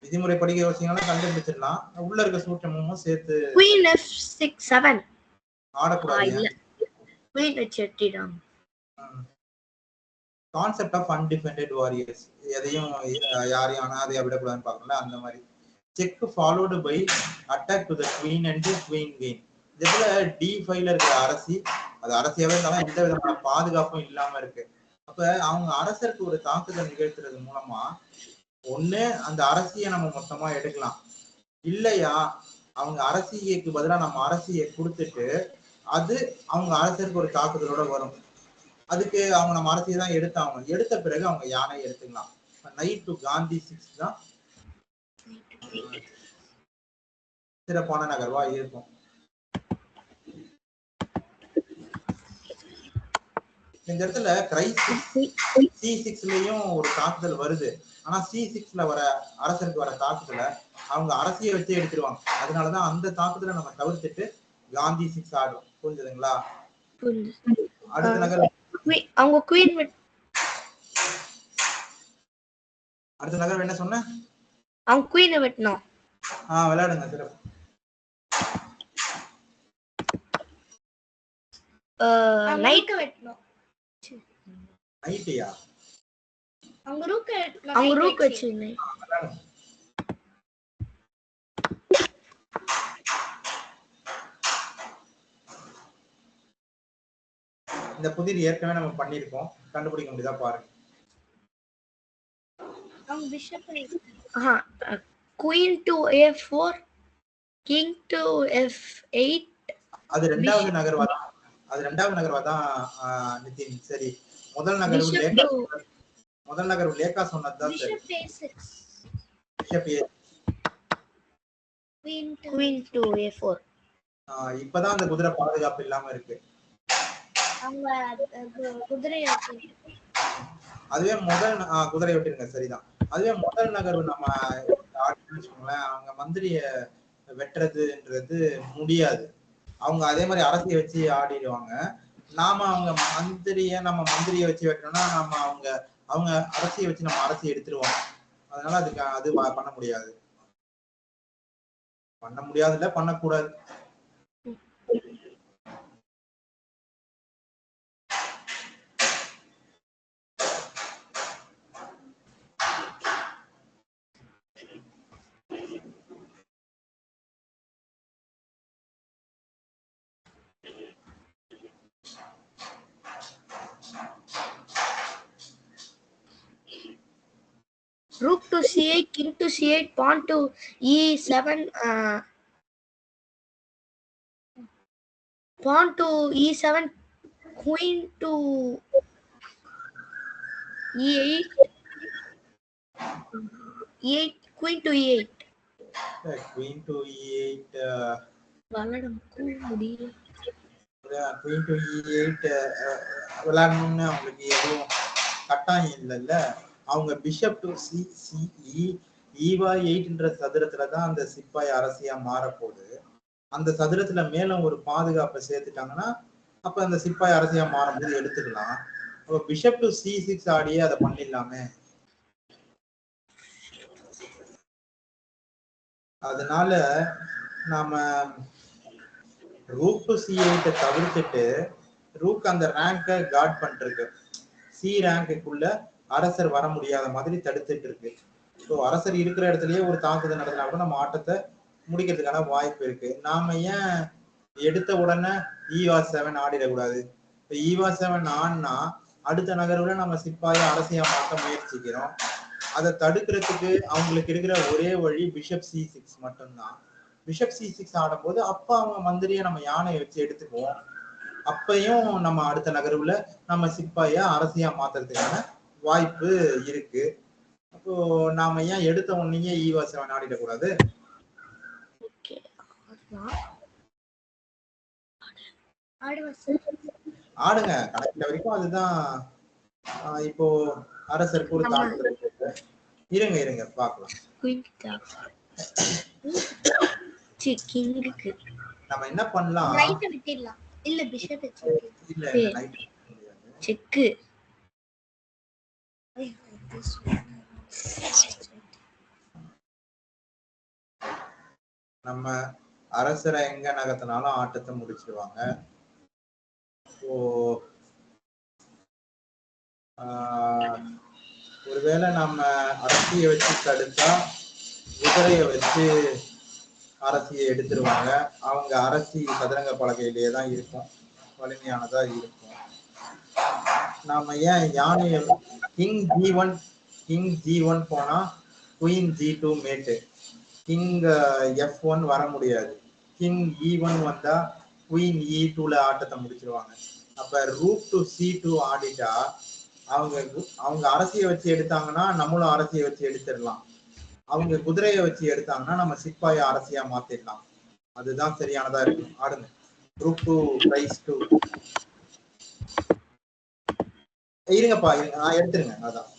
Speaker 1: விதிமுறை படிக்க யோசிங்கன்னா கண்டுபிடிச்சிடலாம். உள்ள இருக்க சூட்சமும் சேர்த்து
Speaker 2: queen f6 7
Speaker 1: ஆடக்கூடாது.
Speaker 2: queen h8
Speaker 1: concept of undefended warriors, எதையும் யாரையும் அனாதையா விடக்கூடாதுன்னு பார்க்கல. அந்த மாதிரி check followed by attack to the queen and queen gain. இதுல D5ல இருக்கிற அரசி, அது அரசியாவே இருந்தாலும் எந்த விதமான பாதுகாப்பும் இல்லாம இருக்கு. அப்ப அவங்க அரசருக்கு ஒரு தாக்குதல் நிகழ்த்துறது மூலமா ஒண்ணு அந்த அரசியை நம்ம மொத்தமா எடுக்கலாம், இல்லையா அவங்க அரசியைக்கு பதிலாக நம்ம அரசியை கொடுத்துட்டு அது அவங்க அரசருக்கு ஒரு தாக்குதலோட வரும். அதுக்கு அவங்க நம்ம அரசியை தான் எடுத்தாங்க. எடுத்த பிறகு அவங்க யானை எடுத்துக்கலாம். நைட் டு காந்தி 6 தான் சிறப்பான நகர்வா இருக்கும். இந்த இடத்துல கிரைசிஸ் C6லயும் ஒரு தாக்குதல் வருது. ஆனா C6ல வர அரசருக்கு வர தாக்குதலை அவங்க அரசியை வச்சு எடுத்துருவாங்க. அதனாலதான் அந்த தாக்குதலை நம்ம தவிர்த்துட்டு காந்தி 6 ஆடும். புரிஞ்சுதுங்களா? அடுத்த நகர்
Speaker 2: அவங்க குயின்
Speaker 1: அடுத்த நகர் என்ன சொன்ன?
Speaker 2: அவங்க குயினை வெட்டணும்.
Speaker 1: விளையாடுங்க சிறப்பு.
Speaker 2: நைட் வெட்டணும்.
Speaker 1: நைட்டியா?
Speaker 2: அவங்க ரூக் வச்சிருந்தேன்.
Speaker 1: இந்த புதிர் ஏற்கனவே நம்ம பண்ணிருக்கோம், கண்டுபிடிக்க முடியுதா பாருங்க.
Speaker 2: அவங்க bishop queen to a4 king to f8.
Speaker 1: அது இரண்டாவது நகர்வா தான். அது இரண்டாவது நகர்வா தான் நிதின். சரி, முதல் நகர்வு லேக்கா சொன்னதுதான் சரி. Bishop a6
Speaker 2: queen to a4.
Speaker 1: இப்பதான் அந்த குதிரை பாதுகாப்பு இல்லாம இருக்கு. அதுவே முதல் குதிரை விட்டுருங்க, சரிதான். அதுவே முதல் நகர்வு நம்ம வச்சுக்கோங்களேன், அவங்க மந்திரிய வெட்டுறதுன்றது முடியாது. அவங்க அதே மாதிரி அரசியை வச்சு ஆடிடுவாங்க. நாம அவங்க நம்ம மந்திரியை வச்சு வெட்டணும்னா நம்ம அவங்க அரசியை வச்சு நம்ம அரசியை எடுத்துருவாங்க. அதனால அது பண்ண முடியாது. இல்ல பண்ணக்கூடாது.
Speaker 2: Rook to c8, king to c8, pawn to e7, pawn to e7, queen to e8, queen to e8.
Speaker 1: Queen to e8.
Speaker 2: Queen
Speaker 1: to e8 விளையாடணும்னு அவங்களுக்கு எதுவும் கட்டாயம் இல்லைல்ல. அவங்க பிஷப் டு CCE E8ன்ற சதுரத்துல தான் அந்த சிப்பாய் அரசியா மாறப்போகுது. அந்த சதுரத்துல மேல ஒரு பாதுகாப்பை சேர்த்துட்டாங்கன்னா அப்ப அந்த சிப்பாய் அரசியா மாறும்போது எடுத்துக்கலாம். அப்ப பிஷப் டு C6 ஆடியே அதை பண்ணிடலாமே. அதனால நாம ரூக் டு C8 தவிர்த்துட்டு ரூக் அந்த ரேங்கை கார்ட் பண்ணிருக்கு. சி ரேங்குக்குள்ள அரசர் வர முடியாத மாதிரி தடுத்துட்டு இருக்கு. ஸோ அரசர் இருக்கிற இடத்துலயே ஒரு தாக்குதல் நடத்தினா கூட நம்ம ஆட்டத்தை முடிக்கிறதுக்கான வாய்ப்பு இருக்கு. நாம ஏன் எடுத்த உடனே E7 ஆடிடக்கூடாது? இப்போ E7 ஆடினா அடுத்த நகர்வுல நம்ம சிப்பாயை அரசியா மாற்ற முயற்சிக்கிறோம். அதை தடுக்கிறதுக்கு அவங்களுக்கு இருக்கிற ஒரே வழி பிஷப் C6 மட்டும்தான். பிஷப் C6 ஆடும்போது அப்ப அவங்க மந்திரியை நம்ம யானையை வச்சு எடுத்துக்குவோம். அப்பையும் நம்ம அடுத்த நகர்வுல நம்ம சிப்பாயை அரசியா மாத்துறதுக்கான வாய்ப்பு இருக்கு. அப்போ நாம ஏன் எடுத்த உடனே E7 ஆடிடக்கூடாது? ஆடுங்க, கணக்கில் வரைக்கும் அதுதான். இப்போ அரசருக்கு ஒரு தாக்குதல் இருங்க இருங்க பாக்கலாம். நம்ம என்ன பண்ணலாம்,
Speaker 2: இல்ல பிஷப்
Speaker 1: இல்ல நைட்
Speaker 2: செக்
Speaker 1: நம்ம அரசரை எங்க நகர்த்தினாலும் ஆட்டத்தை முடிச்சிருவாங்க. ஓ ஒருவேளை நம்ம அரசியை வச்சு தடுத்தா குதிரையை வச்சு அரசியை எடுத்துருவாங்க. அவங்க அரசி சதுரங்க பலகையிலேயே தான் இருக்கும், வலிமையானதா இருக்கும். நாம ஏன் யானைய கிங் G1 போனா குயின் G2 மேட்டு, கிங் F1 வர முடியாது. கிங் E1 வந்தா குயின் E2ல ஆட்டத்தை முடிச்சிருவாங்க. அப்ப ரூட் டு C2 ஆடிட்டா அவங்க அரசியை வச்சு எடுத்தாங்கன்னா நம்மளும் அரசியை வச்சு எடுத்துடலாம். அவங்க குதிரையை வச்சு எடுத்தாங்கன்னா நம்ம சிப்பாயை அரசியா மாத்திடலாம். அதுதான் சரியானதா இருக்கும். ஆடுங்க. ரூட் டு ரைஸ் டு இருங்கப்பா, எடுத்துருங்க. அதான்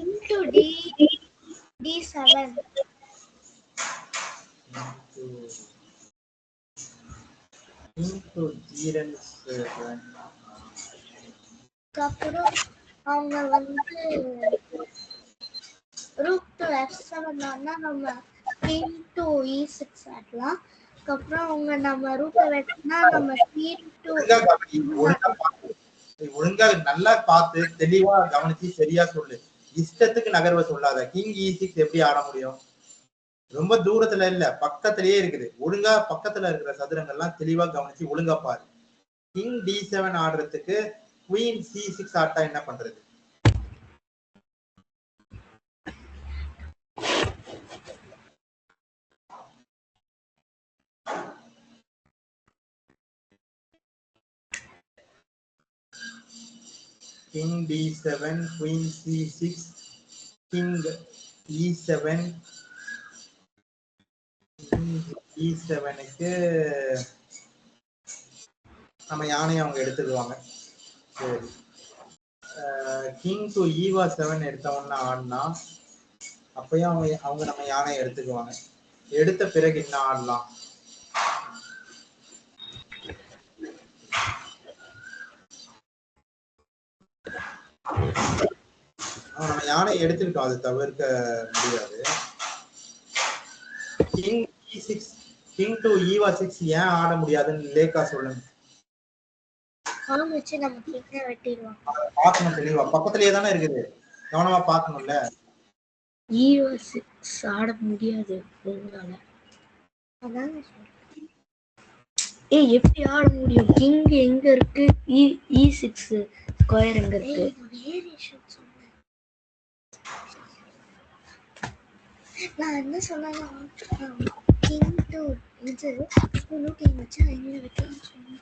Speaker 2: into D7
Speaker 1: into G7.
Speaker 2: அப்புறம் அவங்க வந்து ரூட் டு F7 ஆனா நம்ம கிங் டு E6 ஆடலாம். அப்புறம் அவங்க நம்ம ரூட்டை வெட்டினா நம்ம கிங் டு
Speaker 1: ஒழுங்கா நல்லா பார்த்து தெளிவா கவனிச்சு சரியா சொல்லு. இஷ்டத்துக்கு நகர்வை சொல்லாத. கிங் E6 எப்படி ஆட முடியும்? ரொம்ப தூரத்துல இல்ல, பக்கத்திலேயே இருக்குது. ஒழுங்கா பக்கத்துல இருக்கிற சதுரங்கள்லாம் தெளிவா கவனிச்சு ஒழுங்கா பாரு. கிங் D7 ஆடுறதுக்கு குயின் C6 ஆட்டா என்ன பண்றது? King D7, Queen C6, King E7. E7க்கு நம்ம யானையை அவங்க எடுத்துக்குவாங்க. சரி, கிங் டு E7 எடுத்தவொன்னு ஆடினா அப்பயும் அவங்க நம்ம யானையை எடுத்துக்குவாங்க. எடுத்த பிறகு என்ன ஆடலாம்? நம்ம யானையை எடுத்துக்கிட்டோம், அது தவிர்க்க முடியாது. King E6, king to E6 ஏன் ஆட முடியாதுன்னு லேக்கா சொல்லுங்க. பார்க்கணும் தெளிவா, பக்கத்திலேயே தானே இருக்குது, கவனமா பார்க்கணும்ல.
Speaker 2: E6 ஆட முடியாது உங்களால. எப்படி ஆட முடியும்? கிங் எங்க இருக்கு? E6 ஸ்கொயர் எங்க இருக்கு? நான் என்ன சொன்னேன்னா கிங் டு இது லூட்டிங் வச்சு எங்க வைக்கலாம்னு சொன்னேன்.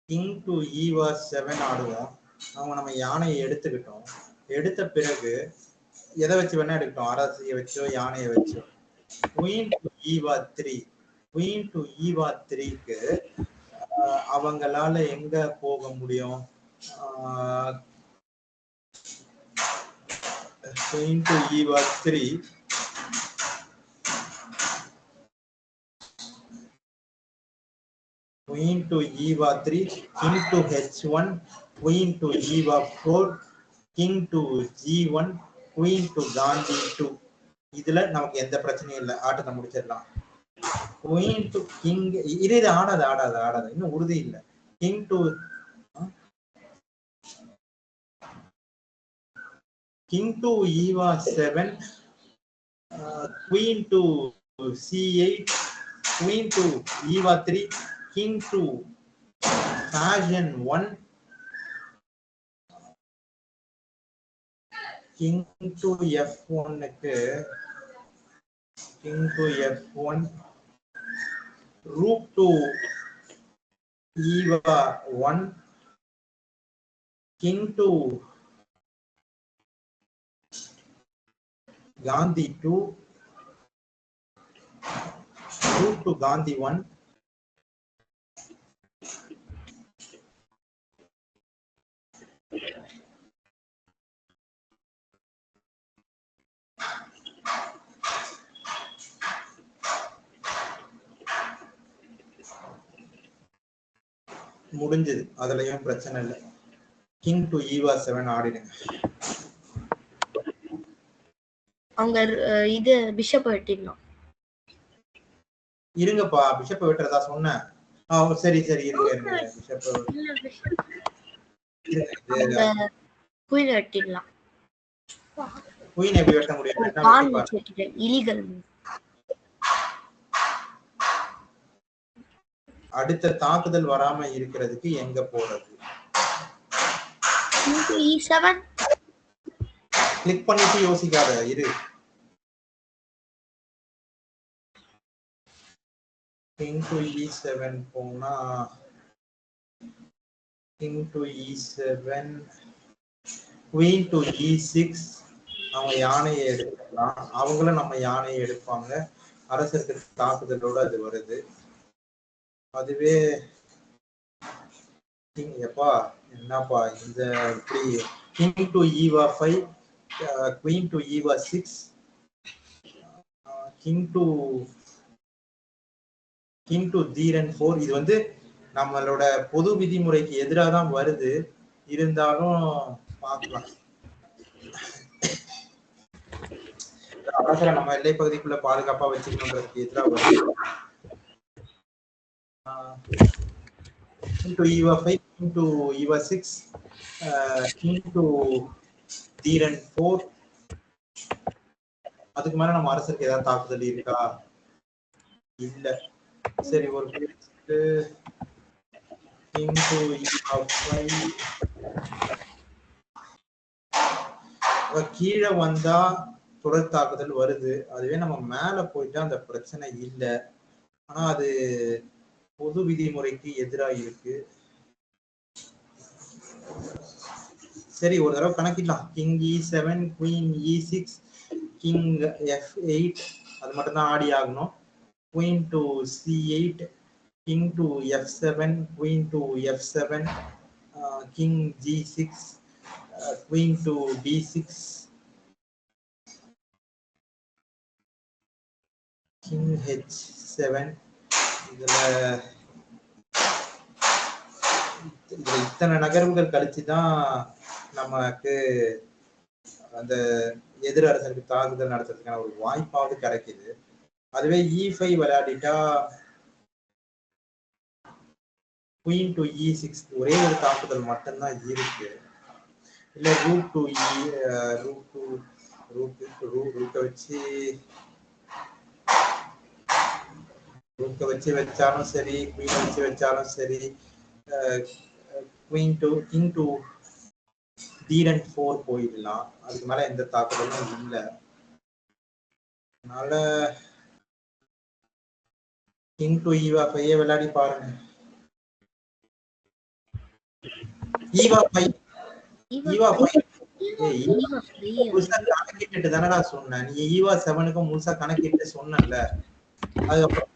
Speaker 1: கிங் டு E7 ஆடுவோம். அவங்க நம்ம யானையை எடுத்துக்கிட்டோம். எடுத்த பிறகு எதை வச்சு வேணா எடுக்கிட்டோம், அரசியை வச்சோ யானையை வச்சோ. Queen to E3, queen to E3க்கு அவங்களால எங்க போக முடியும்? Queen to E3, queen to E3, king to H1, queen to E4, king to G1, queen to Gandhi 2. இதுல நமக்கு எந்த பிரச்சனையும் இல்லை, ஆட்டத்தை முடிச்சிடலாம். queen to king, இது ஆடாத இன்னும் உறுதி இல்லை. king to king to eva 7, queen to c8, queen to eva 3, king to pasion 1, king to f1 க்கு king to f1, rook to eva 1, king to Gandhi 2, rook to Gandhi 1, முடிஞ்சது. அதுலயும் பிரச்சனை இல்லை. King to Eva 7 ஆடிடுங்க.
Speaker 2: அங்க இது bishop வெட்டிடணும்.
Speaker 1: இருங்கப்பா, bishop வெட்டுறதா சொன்னேன். சரி சரி இருங்க இருங்க. Bishop
Speaker 2: queen வெட்டிடலாம்.
Speaker 1: குயின் எப்படி வெட்ட முடியும்?
Speaker 2: இலீகல்.
Speaker 1: அடுத்த தாக்குதல் வராம இருக்கிறதுக்கு எங்க போறது?
Speaker 2: e7
Speaker 1: கிளிக் பண்ணிட்டு யோசிக்காத இரு. கிங் டு e7 போனா king to e7, queen to e6, அவங்க யானையை எடுக்கலாம். அவங்களும் நம்ம யானையை எடுப்பாங்க. அரசருக்கு தாக்குதலோட அது வருது. அதுவே எப்பா என்னப்பா இந்த இப்படி கிங் டு ஈவா 5, குயின் டு ஈவா 6, கிங் டு தீரன் 4. இது வந்து நம்மளோட பொது விதிமுறைக்கு எதிராக தான் வருது. இருந்தாலும் பார்க்கலாம். அரசரை நம்ம எல்லை பகுதிக்குள்ள பாதுகாப்பா வச்சுக்கணுன்றதுக்கு எதிராக வருது. King to eva 5, king to eva 6, king to தீரன் 4. அதுக்கு மேல நம்ம அரசருக்கு ஏதாவது தாக்குதல் இருக்கா? இல்ல. சரி, ஒரு king to eva 5. கீழே வந்தா தொடர் தாக்குதல் வருது. அதுவே நம்ம மேல போயிட்டா அந்த பிரச்சனை இல்லை. ஆனா அது பொது விதிமுறைக்கு எதிராக இருக்கு. சரி, ஒரு தடவை கணக்கிடலாம். King e7, queen e6, king f8, அது மட்டும் தான் ஆடி ஆகணும். Queen to c8, king to f7, queen to f7, king g6, queen to d6, king h7. இதுல இத்தனை நகர்வுகள் கழிச்சுதான் நமக்கு அந்த எதிர் அரசருக்கு தாக்குதல் நடத்துறதுக்கான ஒரு வாய்ப்பாவது கிடைக்குது. அதுவே e5 விளையாடிட்டா குயின் டு e6 ஒரே ஒரு தாக்குதல் மட்டும்தான் இருக்கு. இல்ல ரூக்க வச்சு வச்சாலும் சரி, குயின் வச்சு வச்சாலும் சரி, குயின் டு கிங் டு தீரன் 4 போயிடலாம். அதுக்கு மேல எந்த தாக்குதலும் இல்லை. அதனால கிங் டு ஈவா 5 விளையாடி பாருங்க. ஈவா 5 முழுசா கணக்கிட்டு தானடா சொன்னேன். நீ ஈவா 7க்கு முழுசா கணக்கிட்டு சொன்னல. அதுக்கப்புறம்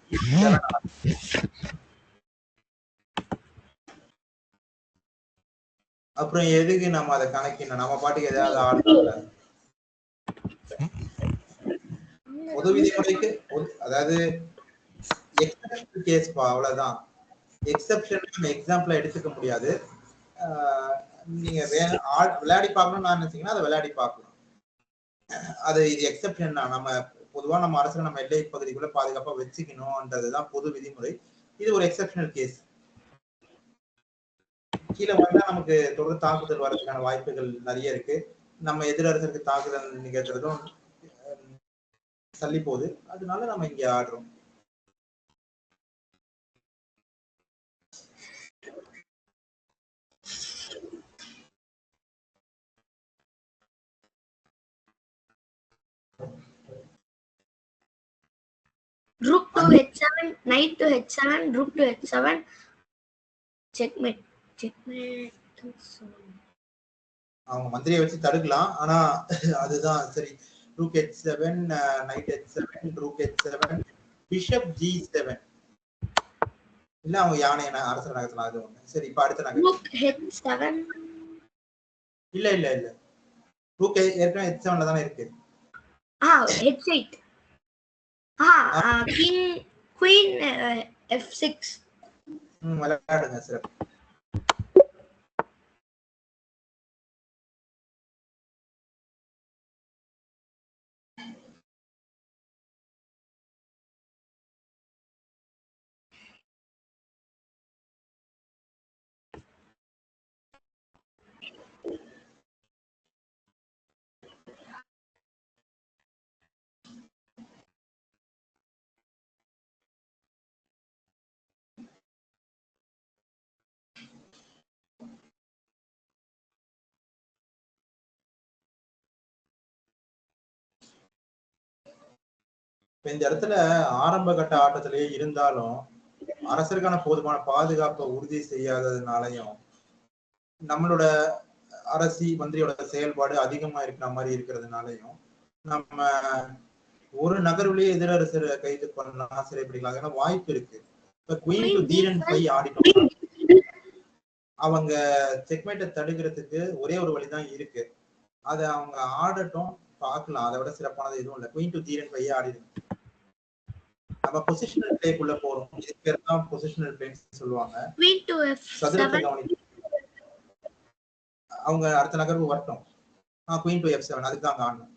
Speaker 1: அப்புறம் எதுக்கு நம்ம அதை கணக்கிடணும்? நம்ம பாட்டுக்கு ஏதாவது ஆடல. பொது விதிமுறைக்கு அதாவது எக்ஸப்ஷனல் கேஸ்பா, அவ்வளவுதான். எக்ஸப்ஷன் நம்ம எக்ஸாம்பிளா எடுத்துக்க முடியாது. நீங்க விளையாடி பார்க்கணும்னு நான் நினைச்சீங்கன்னா அதை விளையாடி பார்க்கலாம். அது இது எக்ஸப்ஷன் தான். நம்ம பொதுவா நம்ம அரசு நம்ம எல்லை பகுதிக்குள்ள பாதுகாப்பா வச்சுக்கணும்ன்றதுதான் பொது விதிமுறை. இது ஒரு எக்ஸப்ஷனல் கேஸ். கீழே வந்தா நமக்கு தொடர் தாக்குதல் வர்றதுக்கான வாய்ப்புகள் நிறைய இருக்கு. நம்ம எதிரரசருக்கு தாக்குதல் நிகழ்த்துறதும் தள்ளி போகுது. அதனால நம்ம இங்க ஆடுறோம்.
Speaker 2: Rook to h7, knight to h7, rook to h7, checkmate. Checkmate.
Speaker 1: அவங்க மந்திரியை வச்சு தடுக்கலாம். ஆனா அதுதான் சரி. rook h7, knight h7, rook h7, bishop g7. இல்ல அவங்க யானை அரசர் நகர்த்தலாம். அது ஒண்ணு. சரி, இப்ப அடுத்த நகர்.
Speaker 2: rook h7.
Speaker 1: இல்ல இல்ல இல்ல. rook ஏற்கனவே h7ல தானே இருக்கு.
Speaker 2: h8. king queen f6.
Speaker 1: விளையாடுங்க சார். இந்த இடத்துல ஆரம்ப கட்ட ஆட்டத்திலேயே இருந்தாலும் அரசருக்கான போதுமான பாதுகாப்பை உறுதி செய்யாததுனாலையும் நம்மளோட அரசி மந்திரியோட செயல்பாடு அதிகமா இருக்கிற மாதிரி இருக்கிறதுனாலையும் நம்ம ஒரு நகர்வுலயே எதிரரசரை கைது பண்ணலாம், சிறைப்பிடிக்கலாம். ஏன்னா வாய்ப்பு இருக்கு. இப்ப குயின் டு d5 ஆடிட்டோம். அவங்க செக்மேட்டை தடுக்கிறதுக்கு ஒரே ஒரு வழிதான் இருக்கு. அதை அவங்க ஆடட்டும், பார்க்கலாம். அதை விட சிறப்பானது எதுவும் இல்லை. குயின் டு d5 ஆடிடும். நம்ம பொசிஷனல் பிளேக்குள்ள போறோம். இது பேர் தான் பொசிஷனல் பிளேன்னு சொல்லுவாங்க.
Speaker 2: queen to f7.
Speaker 1: அவங்க அடுத்த நகர்வு வரட்டும். குயின் டு f7 அதுக்கு தான் ஆடணும்.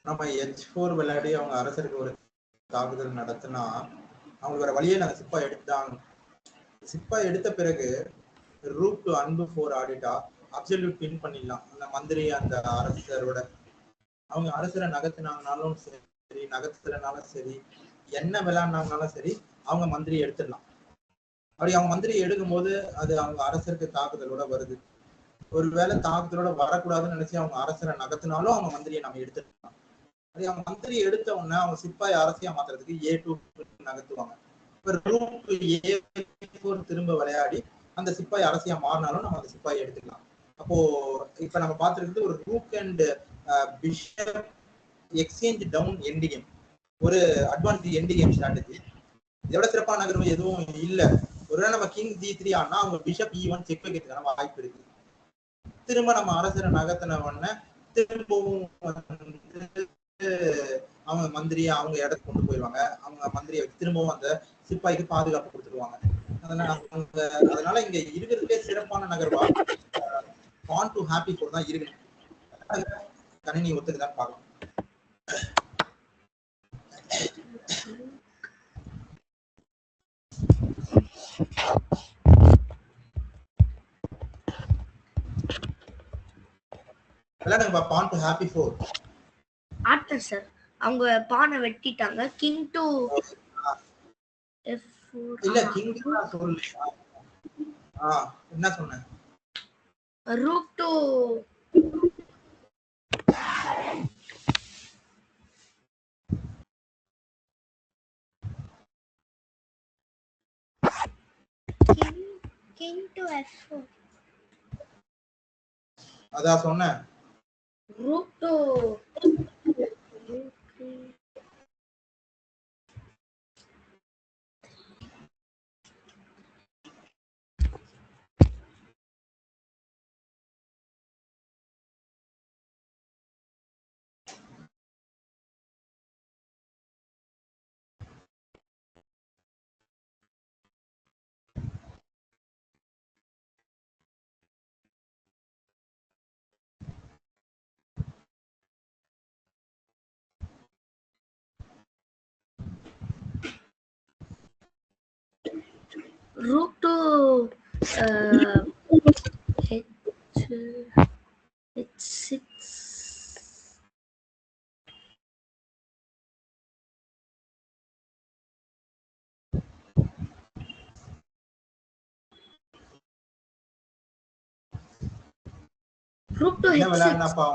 Speaker 1: நம்ம h4 விளையாடி அவங்க அரசருக்கு ஒரு தாக்குதல் நடத்தினா அவங்களுக்கு வேற வழியே நாங்க சிப்பா எடுத்தாங்க. சிப்பா எடுத்த பிறகு ரூக் டு அன்பு 4 ஆடிட்டா அப்சல்யூட் பின் பண்ணிடலாம். அந்த மந்திரி அந்த அரசரோட அவங்க அரசரை நகர்த்தினாங்கனாலும் சரி, நகர்த்துறனாலும் சரி, என்ன விளையாடினாங்கனாலும் சரி, அவங்க மந்திரி எடுத்துடலாம். அப்படி அவங்க மந்திரி எடுக்கும் போது அது அவங்க அரசருக்கு தாக்குதலோட வருது. ஒருவேளை தாக்குதலோட வரக்கூடாதுன்னு நினைச்சு அவங்க அரசரை நகர்த்தினாலும் அவங்க மந்திரியை நம்ம எடுத்துடலாம். அது அவங்க மந்திரி எடுத்த உடனே அவங்க சிப்பாய் அரசியா மாத்துறதுக்கு A2 நகர்த்துவாங்க. இப்ப ரூக் A4 திரும்ப விளையாடி அந்த சிப்பாய் அரசியா மாறினாலும் நம்ம அந்த சிப்பாயை எடுத்துக்கலாம். அப்போ இப்ப நம்ம பார்த்திருக்கிறது ஒரு rook and bishop exchange down end game, ஒரு அட்வான்ஸ் எண்ட் கேம் ஸ்ட்ராட்டஜி. இதோட சிறப்பான நகர்வு எதுவும் இல்ல. ஒருவேளை நம்ம கிங் G3 ஆனா அவங்க பிஷப் E1 செக் வைக்கிறதுக்கான வாய்ப்பு இருக்கு. திரும்ப நம்ம அரசரை நகர்த்தின உடனே திரும்பவும் அவங்க மந்திரியை அவங்க இடத்துக்கு கொண்டு போயிடுவாங்க. அவங்க மந்திரியை வச்சு திரும்பவும் அந்த சிப்பாய்க்கு பாதுகாப்பு கொடுத்துருவாங்க. அதனால இங்க இருக்கிறதுலே சிறப்பான நகர்வா pawn to happy 4 தான் இருக்கு. கணினி ஒத்துக்குதான் பார்க்கலாம். விளையாடுங்க. pawn to happy 4
Speaker 2: order sir அவங்க பானை வெட்டிட்டாங்க. King to f4.
Speaker 1: இல்ல கிங் தான் சொல்லலையா? என்ன சொன்னேன்?
Speaker 2: Rook to King to F4.
Speaker 1: அதான் சொன்னேன்.
Speaker 2: Rook to Rook to H6. Rook to
Speaker 1: என்ன
Speaker 2: H6.
Speaker 1: விளையாடுனாப்பா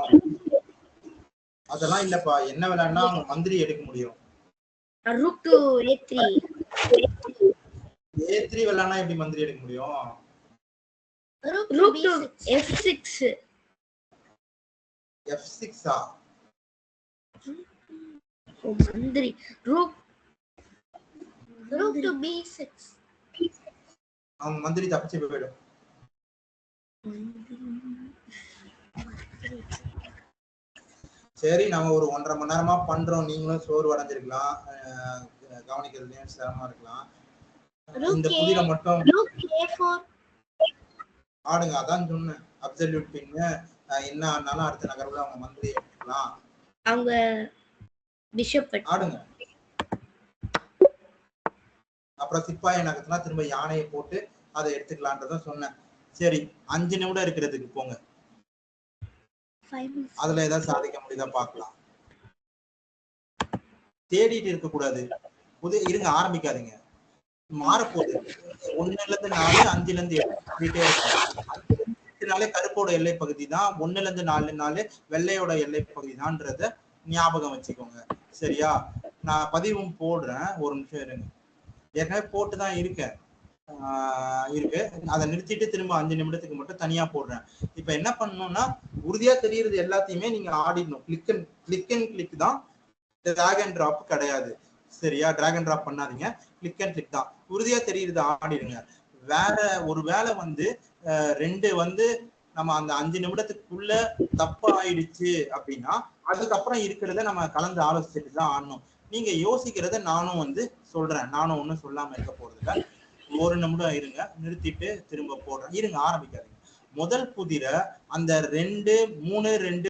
Speaker 1: அதெல்லாம் இல்லப்பா. என்ன விளையாடுனா அவங்க மந்திரி எடுக்க முடியும்.
Speaker 2: Rook to A3.
Speaker 1: A3 விளையாடுனா எப்படி மந்திரி எடுக்க முடியும்?
Speaker 2: Rook to F6.
Speaker 1: F6
Speaker 2: Oh, மந்திரி. Rook to B6.
Speaker 1: அவங்க மந்திரி தப்பிச்சு போயிடும். சரி, நம்ம ஒரு 1.5 மணி நேரமா பண்றோம். நீங்களும் சோறு அடைஞ்சிருக்கலாம், கவனிக்கிறதுலயும் சிரமமா இருக்கலாம். இந்த புதிரை மட்டும் ஆடுங்க. அதான் சொன்னேன், அப்சல்யூட் பின் என்ன ஆனாலும் அடுத்த நகர்வுல அவங்க மந்திரி எடுத்துக்கலாம்.
Speaker 2: அவங்க பிஷப்
Speaker 1: ஆடுங்க. அப்புறம் சிப்பாயை நகர்த்தினா திரும்ப யானையை போட்டு அதை எடுத்துக்கலான்றதான் சொன்னேன். சரி, 5 நிமிடம் இருக்கிறதுக்கு போங்க. அதுல ஏதாவது சாதிக்க முடியுதா பாக்கலாம். தேடிட்டு இருக்க கூடாது. இருங்க, ஆரம்பிக்காதீங்க. மாறப்போகுது. 1ல இருந்து 4, 5ல இருந்து 8 கருப்போட எல்லை பகுதி தான். 1ல இருந்து 4 வெள்ளையோட எல்லை பகுதி தான்றத ஞாபகம் வச்சுக்கோங்க. சரியா? நான் பதிவும் போடுறேன், ஒரு நிமிஷம் இருங்க. ஏற்கனவே போட்டுதான் இருக்கேன். இருக்கு. அதை நிறுத்திட்டு திரும்ப 5 நிமிடத்துக்கு மட்டும் தனியா போடுறேன். இப்ப என்ன பண்ணணும்னா, உறுதியா தெரியுறது எல்லாத்தையுமே நீங்க ஆடிடணும். கிளிக் அண்ட் கிளிக் தான், டிராக் அண்ட் டிராப் கிடையாது. சரியா? டிராக் அண்ட் டிராப் பண்ணாதீங்க, கிளிக் அண்ட் கிளிக் தான். உறுதியா தெரியுறது ஆடிடுங்க. வேற ஒரு வேலை 2 நம்ம அந்த 5 நிமிடத்துக்குள்ள தப்பு ஆயிடுச்சு அப்படின்னா அதுக்கப்புறம் இருக்கிறத நம்ம கலந்து ஆலோசிச்சுட்டு தான் ஆடணும். நீங்க யோசிக்கிறத நானும் சொல்றேன். நானும் ஒண்ணும் சொல்லாம இருக்க போறதில்ல. 1 நிமிடம் இருங்க, நிறுத்திட்டு திரும்ப போடுறேன். இருங்க, ஆரம்பிக்காதீங்க. முதல் புதிரை அந்த 2, 3, 2